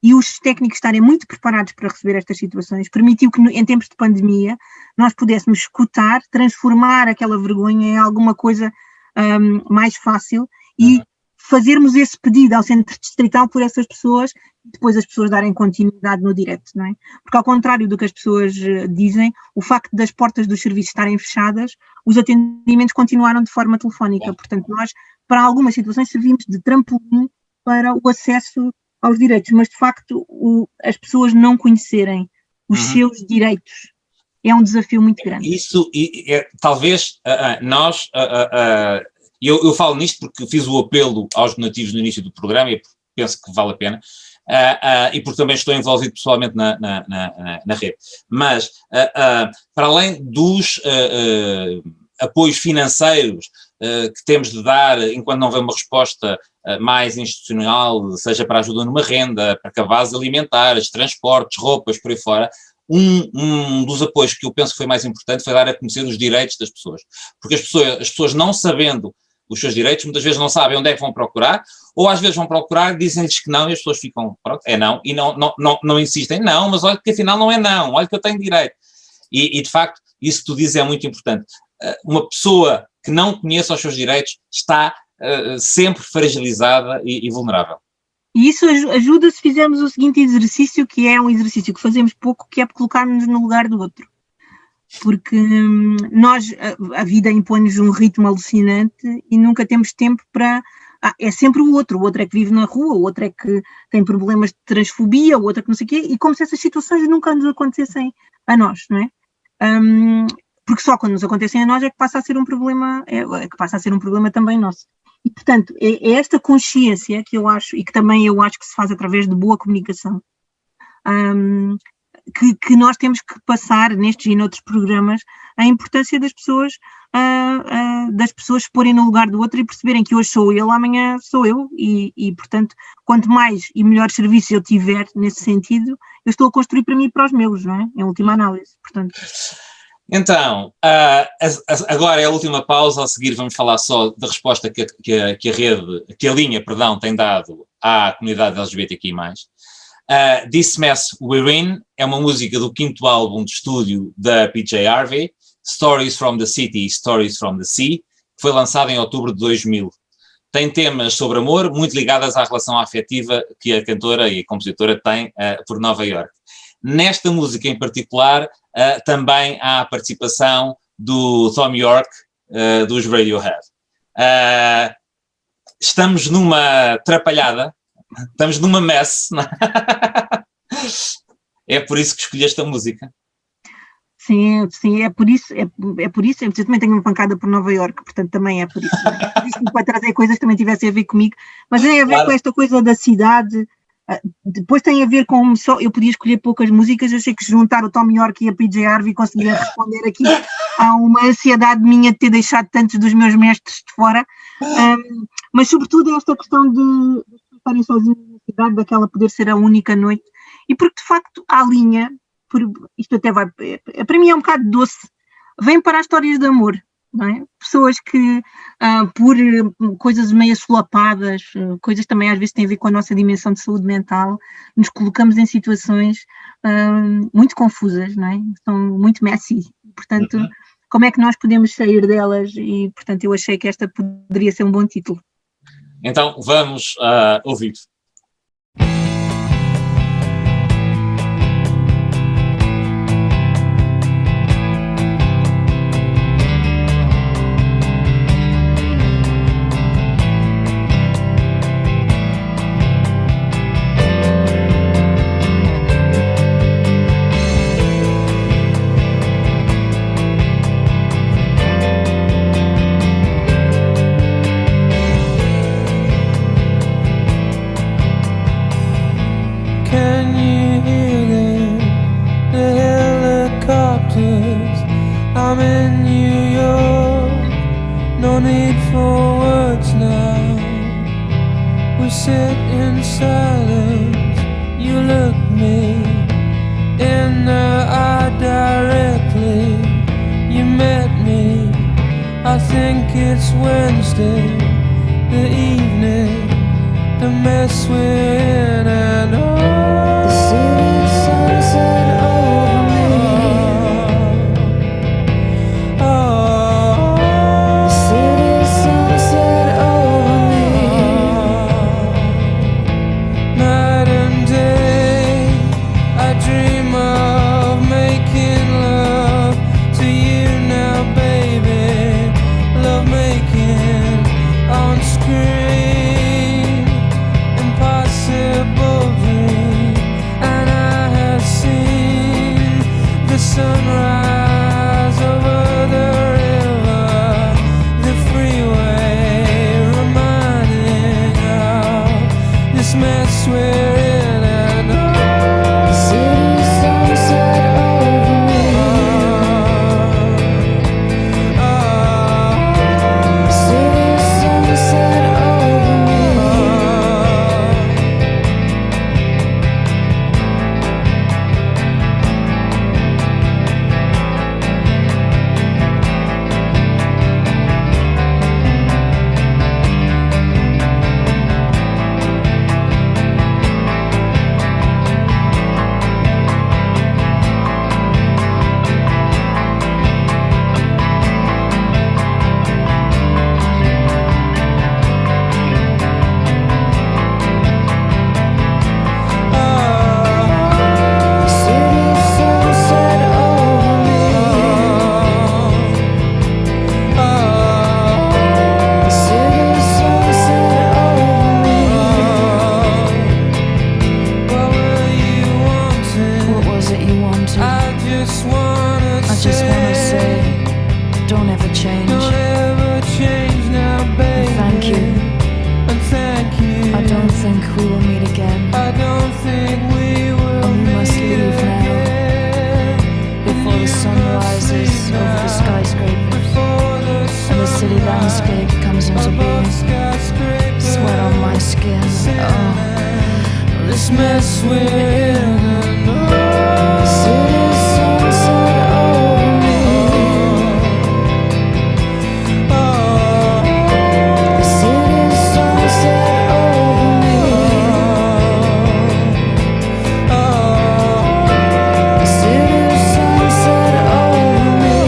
e os técnicos estarem muito preparados para receber estas situações, permitiu que em tempos de pandemia nós pudéssemos escutar, transformar aquela vergonha em alguma coisa mais fácil e fazermos esse pedido ao centro distrital por essas pessoas e depois as pessoas darem continuidade no direto, não é? Porque ao contrário do que as pessoas dizem, o facto das portas dos serviços estarem fechadas, os atendimentos continuaram de forma telefónica. Portanto, nós, para algumas situações, servimos de trampolim para o acesso aos direitos, mas de facto as pessoas não conhecerem os seus direitos é um desafio muito grande. Isso, talvez nós, eu falo nisto porque fiz o apelo aos donativos no início do programa e penso que vale a pena, e porque também estou envolvido pessoalmente na rede. Mas, para além dos apoios financeiros que temos de dar enquanto não vem uma resposta mais institucional, seja para ajuda numa renda, para cabazes alimentares, transportes, roupas, por aí fora, um dos apoios que eu penso que foi mais importante foi dar a conhecer os direitos das pessoas. Porque as pessoas não sabendo os seus direitos, muitas vezes não sabem onde é que vão procurar, ou às vezes vão procurar, dizem-lhes que não, e as pessoas ficam, pronto, é não, e não insistem, não, mas olha que afinal não é não, olha que eu tenho direito. E de facto, isso que tu dizes é muito importante. Uma pessoa que não conheça os seus direitos está sempre fragilizada e vulnerável. E isso ajuda se fizermos o seguinte exercício, que é um exercício que fazemos pouco, que é colocar-nos no lugar do outro. Porque nós, a vida impõe-nos um ritmo alucinante e nunca temos tempo para... é sempre o outro é que vive na rua, o outro é que tem problemas de transfobia, o outro é que não sei o quê, e como se essas situações nunca nos acontecessem a nós, não é? Porque só quando nos acontecem a nós é que passa a ser um problema, que passa a ser um problema também nosso. E, portanto, é esta consciência que eu acho, e que também eu acho que se faz através de boa comunicação, que nós temos que passar nestes e noutros programas a importância das pessoas se porem no lugar do outro e perceberem que hoje sou ele, amanhã sou eu, e portanto, quanto mais e melhor serviço eu tiver nesse sentido, eu estou a construir para mim e para os meus, não é? Em última análise, portanto... Então, agora é a última pausa, a seguir vamos falar só da resposta que a linha tem dado à comunidade LGBTQI+. This Mess We're In é uma música do 5º álbum de estúdio da PJ Harvey, Stories from the City, Stories from the Sea, que foi lançado em outubro de 2000. Tem temas sobre amor, muito ligadas à relação afetiva que a cantora e a compositora tem por Nova Iorque. Nesta música em particular, também há a participação do Thom Yorke, dos Radiohead. Estamos numa atrapalhada, estamos numa mess, não é? É por isso que escolhi esta música. Sim, é por isso. Eu também tenho uma pancada por Nova Iorque, portanto também é por isso. Para trazer coisas que também tivessem a ver comigo, mas tem a ver com esta coisa da cidade. Depois tem a ver com eu podia escolher poucas músicas, eu sei que juntar o Thom Yorke e a PJ Harvey conseguia responder aqui a uma ansiedade minha de ter deixado tantos dos meus mestres de fora, mas sobretudo esta questão de estarem sozinhos na cidade, daquela poder ser a única noite, e porque de facto a linha, isto até vai, para mim é um bocado doce, vem para as histórias de amor. Não é? Pessoas que por coisas meio solapadas, coisas também às vezes têm a ver com a nossa dimensão de saúde mental, nos colocamos em situações muito confusas, não é? São muito messy, portanto, como é que nós podemos sair delas? E portanto eu achei que esta poderia ser um bom título. Então vamos ouvir. I'm in New York, no need for words now. We sit in silence, you look me in the eye directly. You met me, I think it's Wednesday, the evening, the mess we're in and all. The city sunset over me. Oh, the city sunset over me. this mess we're in, and The city sunset over me. The city sunset over me. The city sunset over me. The city sunset over me. what were you wanting? What was it you wanted? I just wanna I just wanna say, don't ever change. don't ever change now, baby. Thank you. And thank you. I don't think we will meet again. I don't think we will And we must meet leave now, again. before the sun rises over the skyscrapers Before the and the city sun landscape comes into above being. skyscrapers. Sweat on my skin. Oh, This mess we're in, and the city sunset over me. The city sunset over me. The city sunset over me.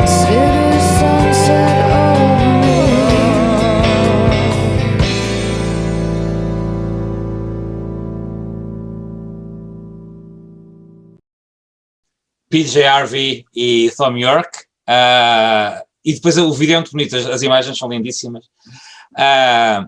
The city sunset over me. PJ Harvey e Thom Yorke, e depois o vídeo é muito bonito, as imagens são lindíssimas. A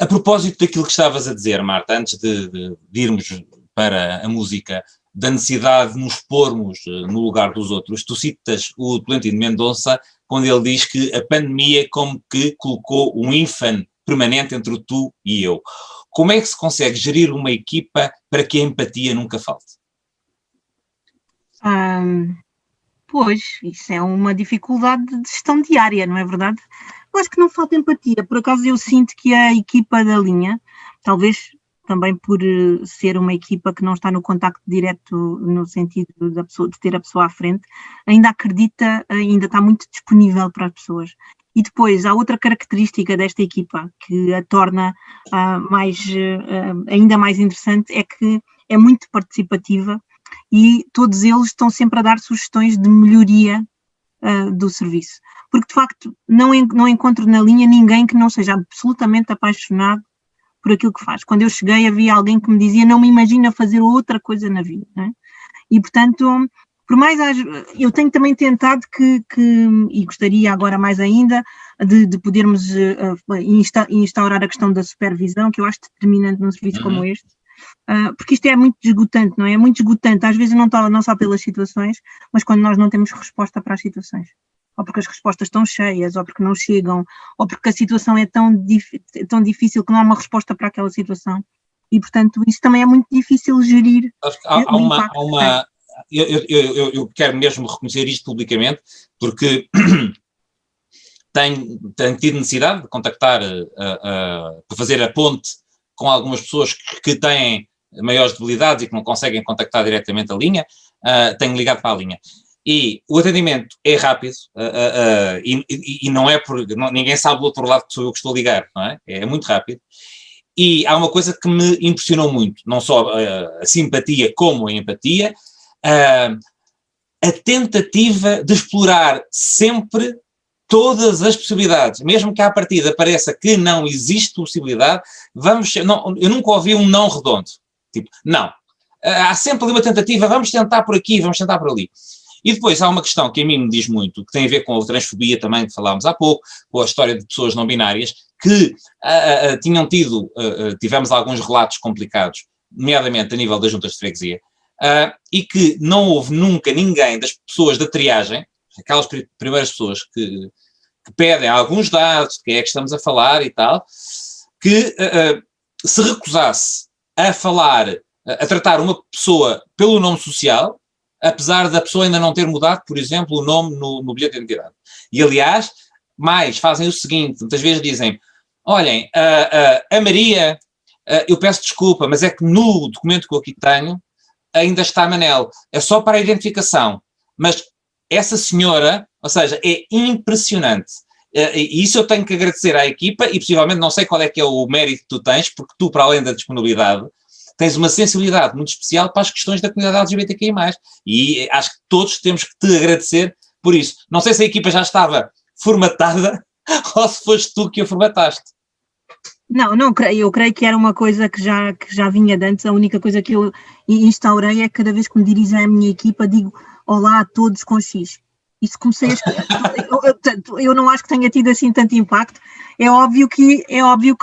propósito daquilo que estavas a dizer, Marta, antes de irmos para a música, da necessidade de nos pormos no lugar dos outros, tu citas o Tolentino Mendonça quando ele diz que a pandemia como que colocou um ínfane permanente entre o tu e eu. Como é que se consegue gerir uma equipa para que a empatia nunca falte? Pois, isso é uma dificuldade de gestão diária, não é verdade? Eu acho que não falta empatia. Por acaso eu sinto que a equipa da linha, talvez também por ser uma equipa que não está no contacto direto no sentido da pessoa, de ter a pessoa à frente, ainda acredita, ainda está muito disponível para as pessoas. E depois, há outra característica desta equipa que a torna ainda mais interessante, é que é muito participativa e todos eles estão sempre a dar sugestões de melhoria do serviço. Porque, de facto, não encontro na linha ninguém que não seja absolutamente apaixonado por aquilo que faz. Quando eu cheguei, havia alguém que me dizia, não me imagino fazer outra coisa na vida, não é? E, portanto, por mais, eu tenho também tentado e gostaria agora mais ainda, de podermos instaurar a questão da supervisão, que eu acho determinante num serviço como este, porque isto é muito esgotante, não é? É muito esgotante, às vezes não só pelas situações, mas quando nós não temos resposta para as situações. Ou porque as respostas estão cheias, ou porque não chegam, ou porque a situação é tão difícil que não há uma resposta para aquela situação. E, portanto, isso também é muito difícil gerir. Eu quero mesmo reconhecer isto publicamente, porque tenho tido necessidade de contactar, para fazer a ponte com algumas pessoas que têm maiores debilidades e que não conseguem contactar diretamente a linha, tenho ligado para a linha. E o atendimento é rápido, e não é ninguém sabe do outro lado que sou eu que estou a ligar, não é? É muito rápido. E há uma coisa que me impressionou muito, não só a simpatia como a empatia, a tentativa de explorar sempre todas as possibilidades, mesmo que à partida pareça que não existe possibilidade, eu nunca ouvi um não redondo, tipo, não. Há sempre ali uma tentativa, vamos tentar por aqui, vamos tentar por ali. E depois há uma questão que a mim me diz muito, que tem a ver com a transfobia também, que falámos há pouco, com a história de pessoas não binárias, que tivemos alguns relatos complicados, nomeadamente a nível das juntas de freguesia, e que não houve nunca ninguém das pessoas da triagem, aquelas primeiras pessoas que pedem alguns dados, de quem é que estamos a falar e tal, que se recusasse a falar, a tratar uma pessoa pelo nome social, apesar da pessoa ainda não ter mudado, por exemplo, o nome no bilhete de identidade. E, aliás, mais, fazem o seguinte, muitas vezes dizem, olhem, a Maria, eu peço desculpa, mas é que no documento que eu aqui tenho, ainda está Manel, é só para a identificação, mas essa senhora, ou seja, é impressionante. E isso eu tenho que agradecer à equipa e possivelmente não sei qual é que é o mérito que tu tens, porque tu, para além da disponibilidade, tens uma sensibilidade muito especial para as questões da comunidade LGBTQI+. E acho que todos temos que te agradecer por isso. Não sei se a equipa já estava formatada ou se foste tu que a formataste. Não creio. Eu creio que era uma coisa que já vinha de antes. A única coisa que eu instaurei é que cada vez que me dirijo à minha equipa, digo olá a todos com X. Isso comecei a... eu não acho que tenha tido assim tanto impacto. É óbvio que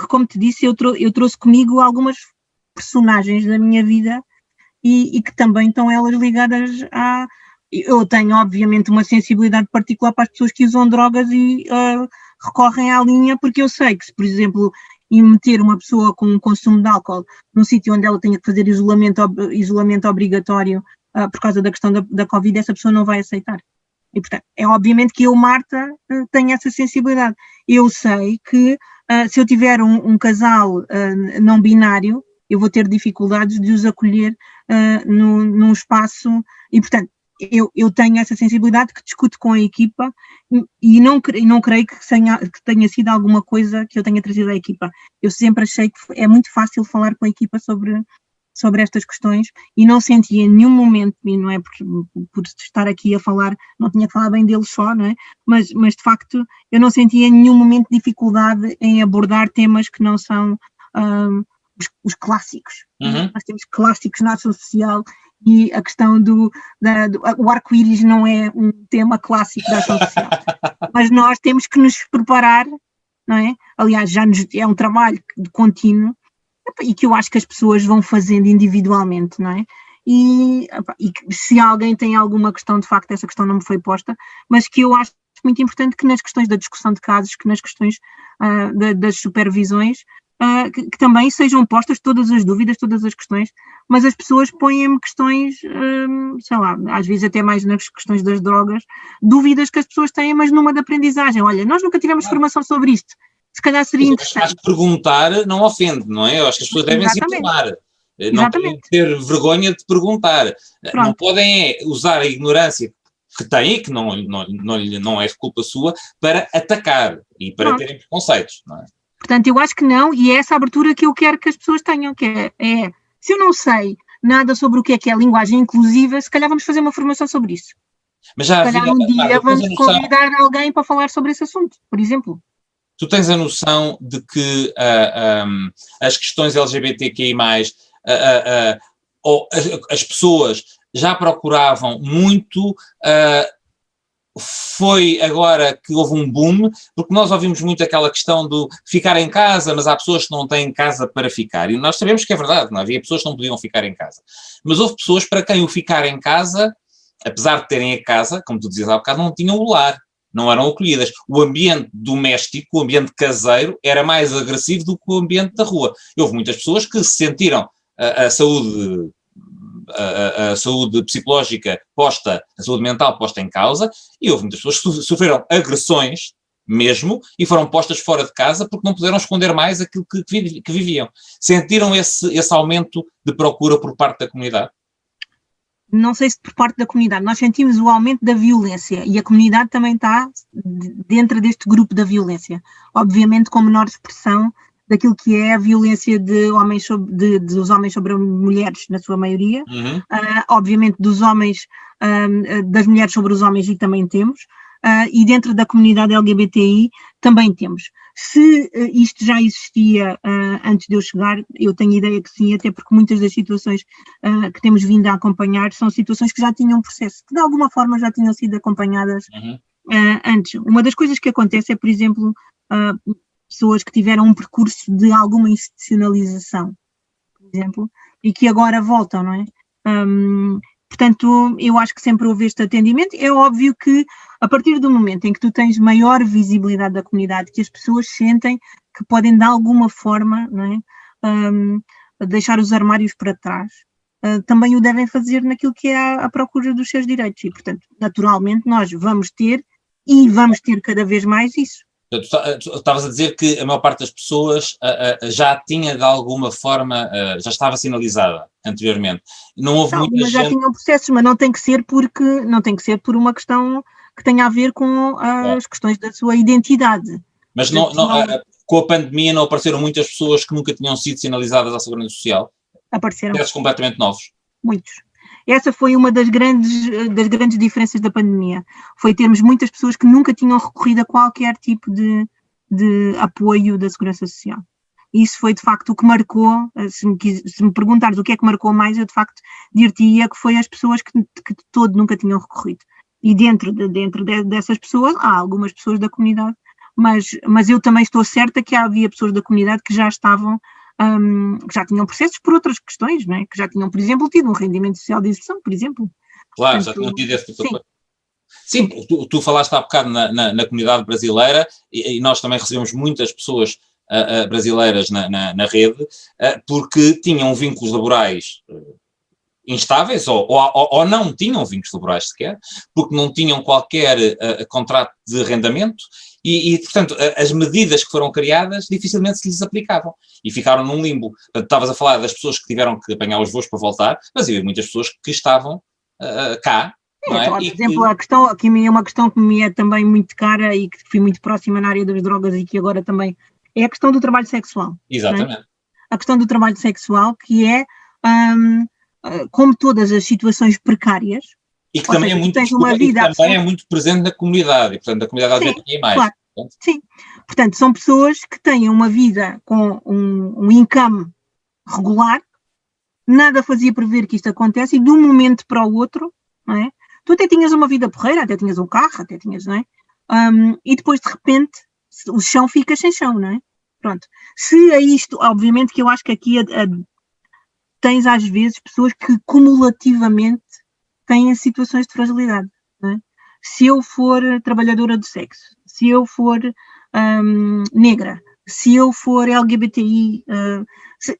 como te disse, eu trouxe comigo algumas personagens da minha vida e que também estão elas ligadas a... Eu tenho, obviamente, uma sensibilidade particular para as pessoas que usam drogas e recorrem à linha, porque eu sei que se, por exemplo, meter uma pessoa com um consumo de álcool num sítio onde ela tenha que fazer isolamento obrigatório por causa da questão da Covid, essa pessoa não vai aceitar. E, portanto, é obviamente que eu, Marta, tenho essa sensibilidade. Eu sei que se eu tiver um casal não binário, eu vou ter dificuldades de os acolher num espaço e, portanto, eu tenho essa sensibilidade que discuto com a equipa e não creio que tenha sido alguma coisa que eu tenha trazido à equipa. Eu sempre achei que é muito fácil falar com a equipa sobre estas questões e não senti em nenhum momento, e não é por estar aqui a falar, não tinha que falar bem deles só, não é? Mas de facto eu não senti em nenhum momento dificuldade em abordar temas que não são os clássicos. Uhum. Nós temos clássicos na ação social e a questão o arco-íris não é um tema clássico da ação social. Mas nós temos que nos preparar, não é? Aliás, é um trabalho contínuo e que eu acho que as pessoas vão fazendo individualmente, não é? E se alguém tem alguma questão, de facto, essa questão não me foi posta, mas que eu acho muito importante que nas questões da discussão de casos, que nas questões das supervisões, que também sejam postas todas as dúvidas, todas as questões, mas as pessoas põem-me questões, sei lá, às vezes até mais nas questões das drogas, dúvidas que as pessoas têm, mas numa de aprendizagem. Olha, nós nunca tivemos formação sobre isto, se calhar seria interessante. Acho que perguntar não ofende, não é? Eu acho que as pessoas devem se informar. Não podem ter vergonha de perguntar. Pronto. Não podem usar a ignorância que têm, que não é culpa sua, para atacar e para terem preconceitos, não é? Portanto, eu acho que não, e é essa abertura que eu quero que as pessoas tenham, que é se eu não sei nada sobre o que é linguagem inclusiva, se calhar vamos fazer uma formação sobre isso. Mas já se calhar um dia vamos convidar alguém para falar sobre esse assunto, por exemplo. Tu tens a noção de que as questões LGBTQI+, ou as pessoas já procuravam muito... Foi agora que houve um boom, porque nós ouvimos muito aquela questão do ficar em casa, mas há pessoas que não têm casa para ficar. E nós sabemos que é verdade, não havia pessoas que não podiam ficar em casa. Mas houve pessoas para quem o ficar em casa, apesar de terem a casa, como tu dizias há bocado, não tinham o lar, não eram acolhidas. O ambiente doméstico, o ambiente caseiro, era mais agressivo do que o ambiente da rua. E houve muitas pessoas que se sentiram a saúde psicológica posta, a saúde mental posta em causa, e houve muitas pessoas que sofreram agressões mesmo e foram postas fora de casa porque não puderam esconder mais aquilo que viviam. Sentiram esse aumento de procura por parte da comunidade? Não sei se por parte da comunidade. Nós sentimos o aumento da violência e a comunidade também está dentro deste grupo da violência. Obviamente com menor expressão daquilo que é a violência dos homens sobre mulheres, na sua maioria, obviamente dos homens, das mulheres sobre os homens, e também temos, e dentro da comunidade LGBTI também temos. Se isto já existia antes de eu chegar, eu tenho ideia que sim, até porque muitas das situações que temos vindo a acompanhar são situações que já tinham processo, que de alguma forma já tinham sido acompanhadas antes. Uma das coisas que acontece é, por exemplo, pessoas que tiveram um percurso de alguma institucionalização, por exemplo, e que agora voltam, não é? Portanto, eu acho que sempre houve este atendimento. É óbvio que, a partir do momento em que tu tens maior visibilidade da comunidade, que as pessoas sentem que podem, de alguma forma, não é, deixar os armários para trás, também o devem fazer naquilo que é a procura dos seus direitos. E, portanto, naturalmente, nós vamos ter cada vez mais isso. Tu estavas a dizer que a maior parte das pessoas já tinha de alguma forma, já estava sinalizada anteriormente. Não houve muita gente... já tinham processos, mas não tem que ser por uma questão que tenha a ver com as questões da sua identidade. Mas com a pandemia não apareceram muitas pessoas que nunca tinham sido sinalizadas à Segurança Social? Apareceram. Processos completamente novos? Muitos. Essa foi uma das grandes diferenças da pandemia. Foi termos muitas pessoas que nunca tinham recorrido a qualquer tipo de apoio da Segurança Social. Isso foi, de facto, o que marcou. Se me perguntares o que é que marcou mais, eu, de facto, dir-te-ia que foi as pessoas que de todo nunca tinham recorrido. E dentro dessas pessoas, há algumas pessoas da comunidade, mas eu também estou certa que havia pessoas da comunidade que já estavam... que já tinham processos por outras questões, não é? Que já tinham, por exemplo, tido um rendimento social de inserção, por exemplo. Claro, portanto, já tinham tido esse tipo de coisa. Sim, tu falaste há bocado na comunidade brasileira e nós também recebemos muitas pessoas brasileiras na rede porque tinham vínculos laborais instáveis ou não tinham vínculos laborais sequer, porque não tinham qualquer contrato de arrendamento e, portanto, as medidas que foram criadas dificilmente se lhes aplicavam e ficaram num limbo. Portanto, estavas a falar das pessoas que tiveram que apanhar os voos para voltar, mas havia muitas pessoas que estavam cá. Não é? Por exemplo, a questão, aqui é uma questão que me é também muito cara e que fui muito próxima na área das drogas e que agora também é a questão do trabalho sexual. Exatamente. É? A questão do trabalho sexual, que é, como todas as situações precárias, e que também, é muito presente na comunidade, e portanto a comunidade LGBTI+. Claro. Sim, portanto são pessoas que têm uma vida com um income regular, nada fazia prever que isto acontece e de um momento para o outro, não é? Tu até tinhas uma vida porreira, até tinhas um carro, até tinhas, não é? E depois de repente o chão fica sem chão, não é? Pronto. Se a isto, obviamente que eu acho que aqui tens às vezes pessoas que cumulativamente têm situações de fragilidade, não é? Se eu for trabalhadora do sexo, se eu for negra, se eu for LGBTI...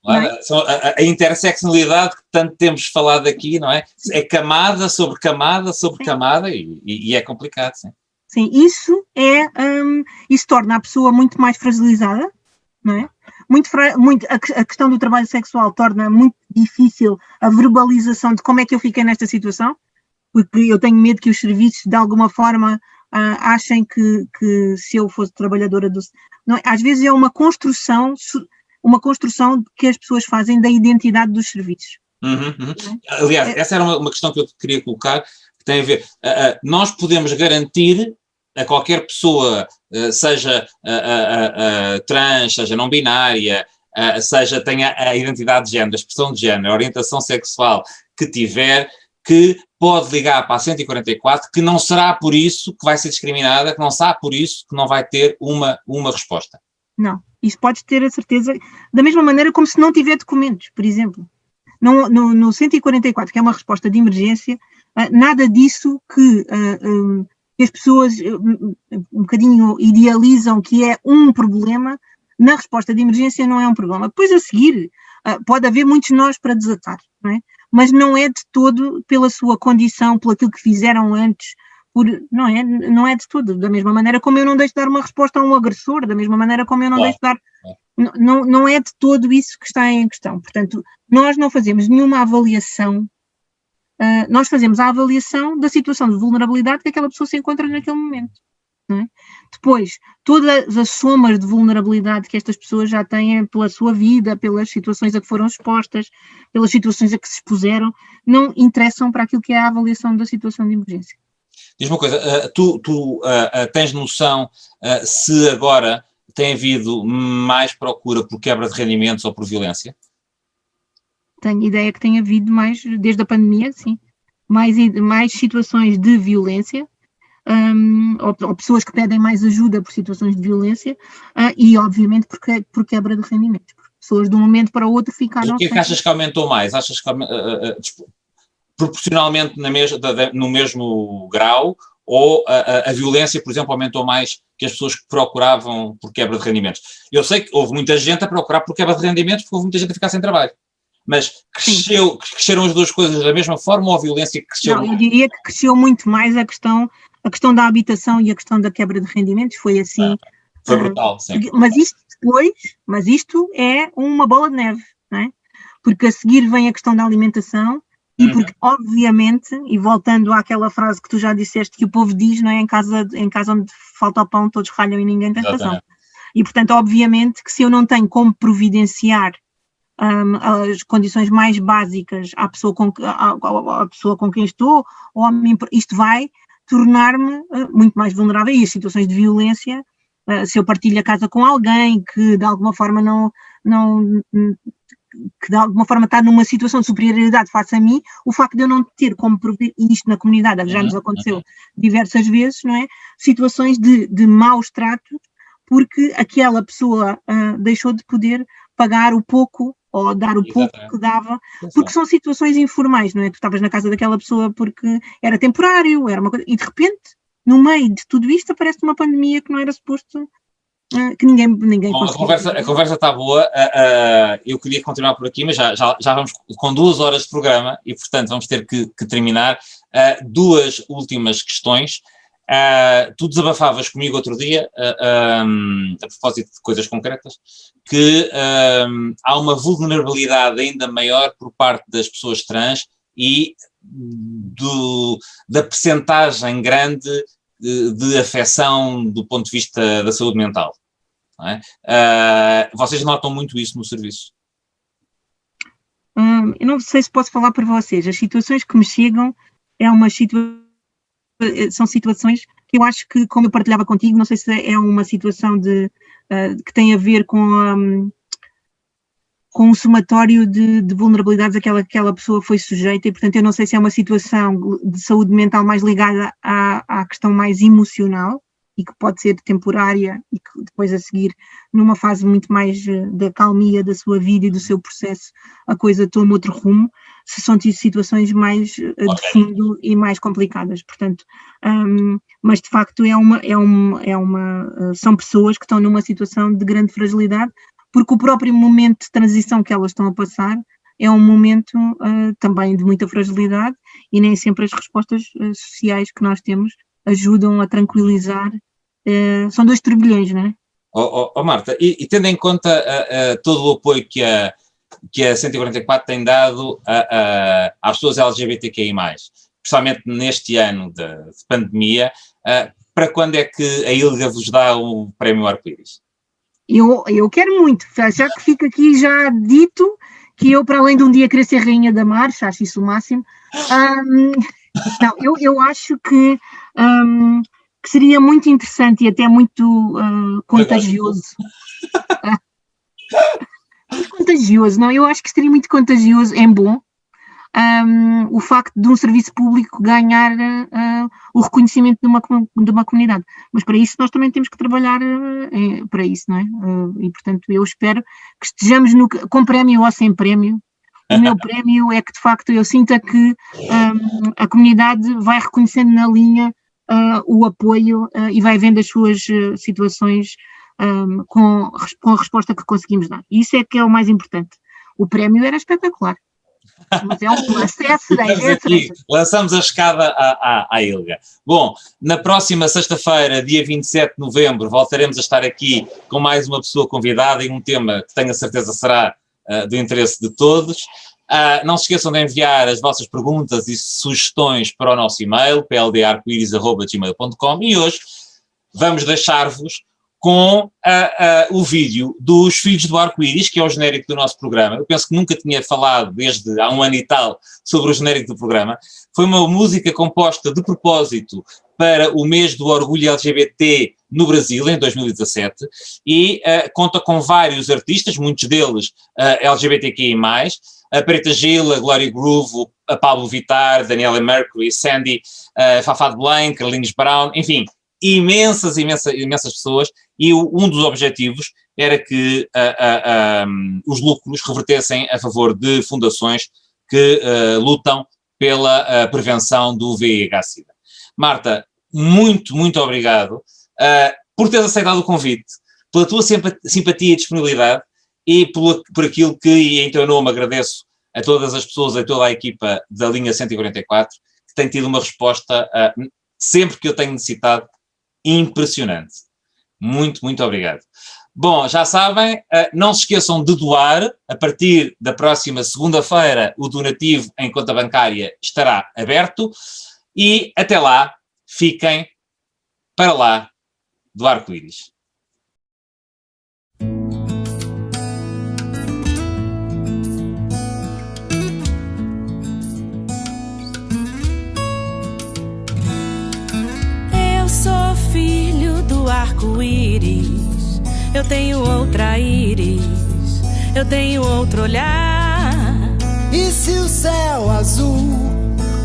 Claro, a interseccionalidade que tanto temos falado aqui, não é? É camada sobre camada sobre camada e é complicado, sim. Sim, isso torna a pessoa muito mais fragilizada, não é? A questão do trabalho sexual torna muito difícil a verbalização de como é que eu fiquei nesta situação, porque eu tenho medo que os serviços, de alguma forma, achem que se eu fosse trabalhadora do... Não é? Às vezes é uma construção que as pessoas fazem da identidade dos serviços. Aliás, essa era uma questão que eu queria colocar, que tem a ver... nós podemos garantir a qualquer pessoa, seja trans, seja não binária, seja tenha a identidade de género, a expressão de género, a orientação sexual que tiver, que pode ligar para a 144, que não será por isso que vai ser discriminada, que não será por isso que não vai ter uma resposta. Não, isso podes ter a certeza, da mesma maneira como se não tiver documentos, por exemplo. No 144, que é uma resposta de emergência, nada disso que as pessoas um bocadinho idealizam que é um problema, na resposta de emergência não é um problema. Depois a seguir pode haver muitos nós para desatar, não é? Mas não é de todo pela sua condição, por aquilo que fizeram antes, não é de todo. Da mesma maneira como eu não deixo de dar uma resposta a um agressor, da mesma maneira como eu não deixo de dar... Não é de todo isso que está em questão. Portanto, nós não fazemos nenhuma avaliação, nós fazemos a avaliação da situação de vulnerabilidade que aquela pessoa se encontra naquele momento. Não é? Depois, todas as somas de vulnerabilidade que estas pessoas já têm pela sua vida, pelas situações a que foram expostas, pelas situações a que se expuseram, não interessam para aquilo que é a avaliação da situação de emergência. Diz uma coisa, tu tens noção se agora tem havido mais procura por quebra de rendimentos ou por violência? Tenho ideia que tem havido mais, desde a pandemia, sim, mais situações de violência, ou pessoas que pedem mais ajuda por situações de violência, e obviamente por quebra de rendimentos. Pessoas de um momento para o outro ficaram... O que é que achas que aumentou mais? Achas que proporcionalmente no mesmo grau, ou a violência, por exemplo, aumentou mais que as pessoas que procuravam por quebra de rendimentos? Eu sei que houve muita gente a procurar por quebra de rendimentos porque houve muita gente a ficar sem trabalho. Mas cresceram as duas coisas da mesma forma ou a violência cresceu? Não, eu diria que cresceu muito mais a questão da habitação e a questão da quebra de rendimentos, foi assim. Foi brutal, sim. Mas isto é uma bola de neve, não é? Porque a seguir vem a questão da alimentação e porque, obviamente, e voltando àquela frase que tu já disseste, que o povo diz, não é? Em casa onde falta o pão, todos ralham e ninguém tem razão. E, portanto, obviamente que se eu não tenho como providenciar as condições mais básicas à pessoa com quem estou, ou a mim, isto vai tornar-me muito mais vulnerável, e as situações de violência, se eu partilho a casa com alguém que de alguma forma que de alguma forma está numa situação de superioridade face a mim, o facto de eu não ter como prover, e isto na comunidade já nos aconteceu diversas vezes, não é? Situações de maus tratos, porque aquela pessoa deixou de poder pagar o pouco ou dar o pouco que dava, porque são situações informais, não é? Tu estavas na casa daquela pessoa porque era temporário, era uma coisa, e de repente, no meio de tudo isto, aparece uma pandemia que não era suposto, que ninguém Bom, conseguia. a conversa está boa, eu queria continuar por aqui, mas já vamos com 2 horas de programa e, portanto, vamos ter que terminar. 2 últimas questões. Tu desabafavas comigo outro dia, a propósito de coisas concretas, que há uma vulnerabilidade ainda maior por parte das pessoas trans e da percentagem grande de afecção do ponto de vista da saúde mental. Não é? Vocês notam muito isso no serviço? Eu não sei se posso falar por vocês. As situações que me chegam são situações que eu acho que, como eu partilhava contigo, não sei se é uma situação que tem a ver com um somatório de vulnerabilidades a que aquela pessoa foi sujeita, e portanto eu não sei se é uma situação de saúde mental mais ligada à questão mais emocional e que pode ser temporária e que depois a seguir, numa fase muito mais da calmia da sua vida e do seu processo, a coisa toma outro rumo, se são situações mais de fundo e mais complicadas, portanto, mas de facto são pessoas que estão numa situação de grande fragilidade, porque o próprio momento de transição que elas estão a passar é um momento também de muita fragilidade, e nem sempre as respostas sociais que nós temos ajudam a tranquilizar. São 2 turbilhões, não é? Marta, e tendo em conta todo o apoio que a 144 tem dado às pessoas LGBTQI+, especialmente neste ano de pandemia, para quando é que a ILGA vos dá o Prémio Arco-Íris? Eu quero muito, já que fica aqui já dito que eu, para além de um dia querer ser rainha da marcha, acho isso o máximo, não, eu acho que seria muito interessante e até muito contagioso. Muito contagioso, não? Eu acho que seria muito contagioso, é bom, o facto de um serviço público ganhar o reconhecimento de uma comunidade. Mas para isso nós também temos que trabalhar para isso, não é? E portanto eu espero que estejamos com prémio ou sem prémio. O meu prémio é que de facto eu sinta que a comunidade vai reconhecendo na linha o apoio e vai vendo as suas situações com a resposta que conseguimos dar. E isso é que é o mais importante. O prémio era espetacular. Mas é a cereja. Lançamos a escada à ILGA. Bom, na próxima sexta-feira, dia 27 de novembro, voltaremos a estar aqui com mais uma pessoa convidada e um tema que tenho a certeza será do interesse de todos. Não se esqueçam de enviar as vossas perguntas e sugestões para o nosso e-mail, pldarcoiris@gmail.com, e hoje vamos deixar-vos com o vídeo dos Filhos do Arco-Íris, que é o genérico do nosso programa. Eu penso que nunca tinha falado, desde há um ano e tal, sobre o genérico do programa. Foi uma música composta de propósito para o mês do orgulho LGBT no Brasil, em 2017, e conta com vários artistas, muitos deles LGBTQI+, a Preta Gil, a Glória Groove, a Pablo Vittar, Daniela Mercury, Sandy, Fafá de Belém, Carlinhos Brown, enfim, imensas pessoas, e um dos objetivos era que os lucros revertessem a favor de fundações que lutam pela prevenção do VIH-Sida. Marta, muito, muito obrigado por teres aceitado o convite, pela tua simpatia e disponibilidade e por aquilo que, e em teu nome, agradeço a todas as pessoas, a toda a equipa da linha 144, que tem tido uma resposta, sempre que eu tenho necessitado, impressionante. Muito, muito obrigado. Bom, já sabem, não se esqueçam de doar. A partir da próxima segunda-feira, o donativo em conta bancária estará aberto e até lá, fiquem para lá do arco-íris. Eu sou filho do arco-íris. Eu tenho outra íris, eu tenho outro olhar. E se o céu azul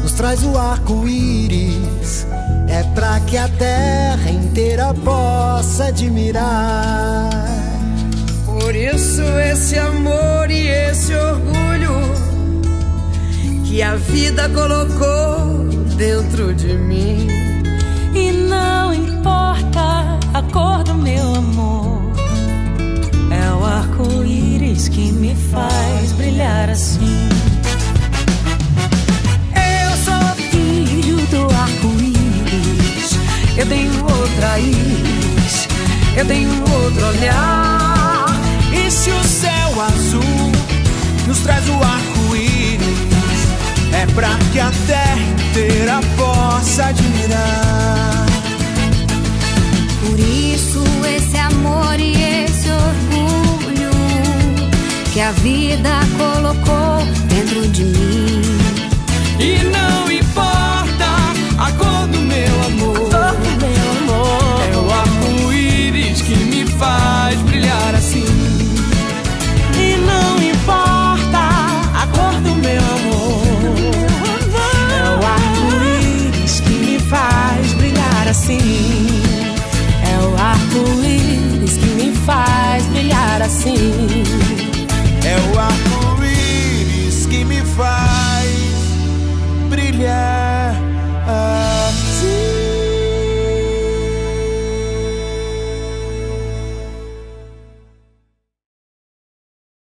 nos traz o arco-íris, é pra que a terra inteira possa admirar. Por isso esse amor e esse orgulho que a vida colocou dentro de mim. E não importa a cor do meu amor, é o arco-íris que me faz brilhar assim. Eu sou filho do arco-íris, eu tenho outra íris, eu tenho outro olhar. E se o céu azul nos traz o arco-íris, é pra que a terra inteira possa admirar. Por isso esse amor e esse orgulho que a vida colocou dentro de mim. E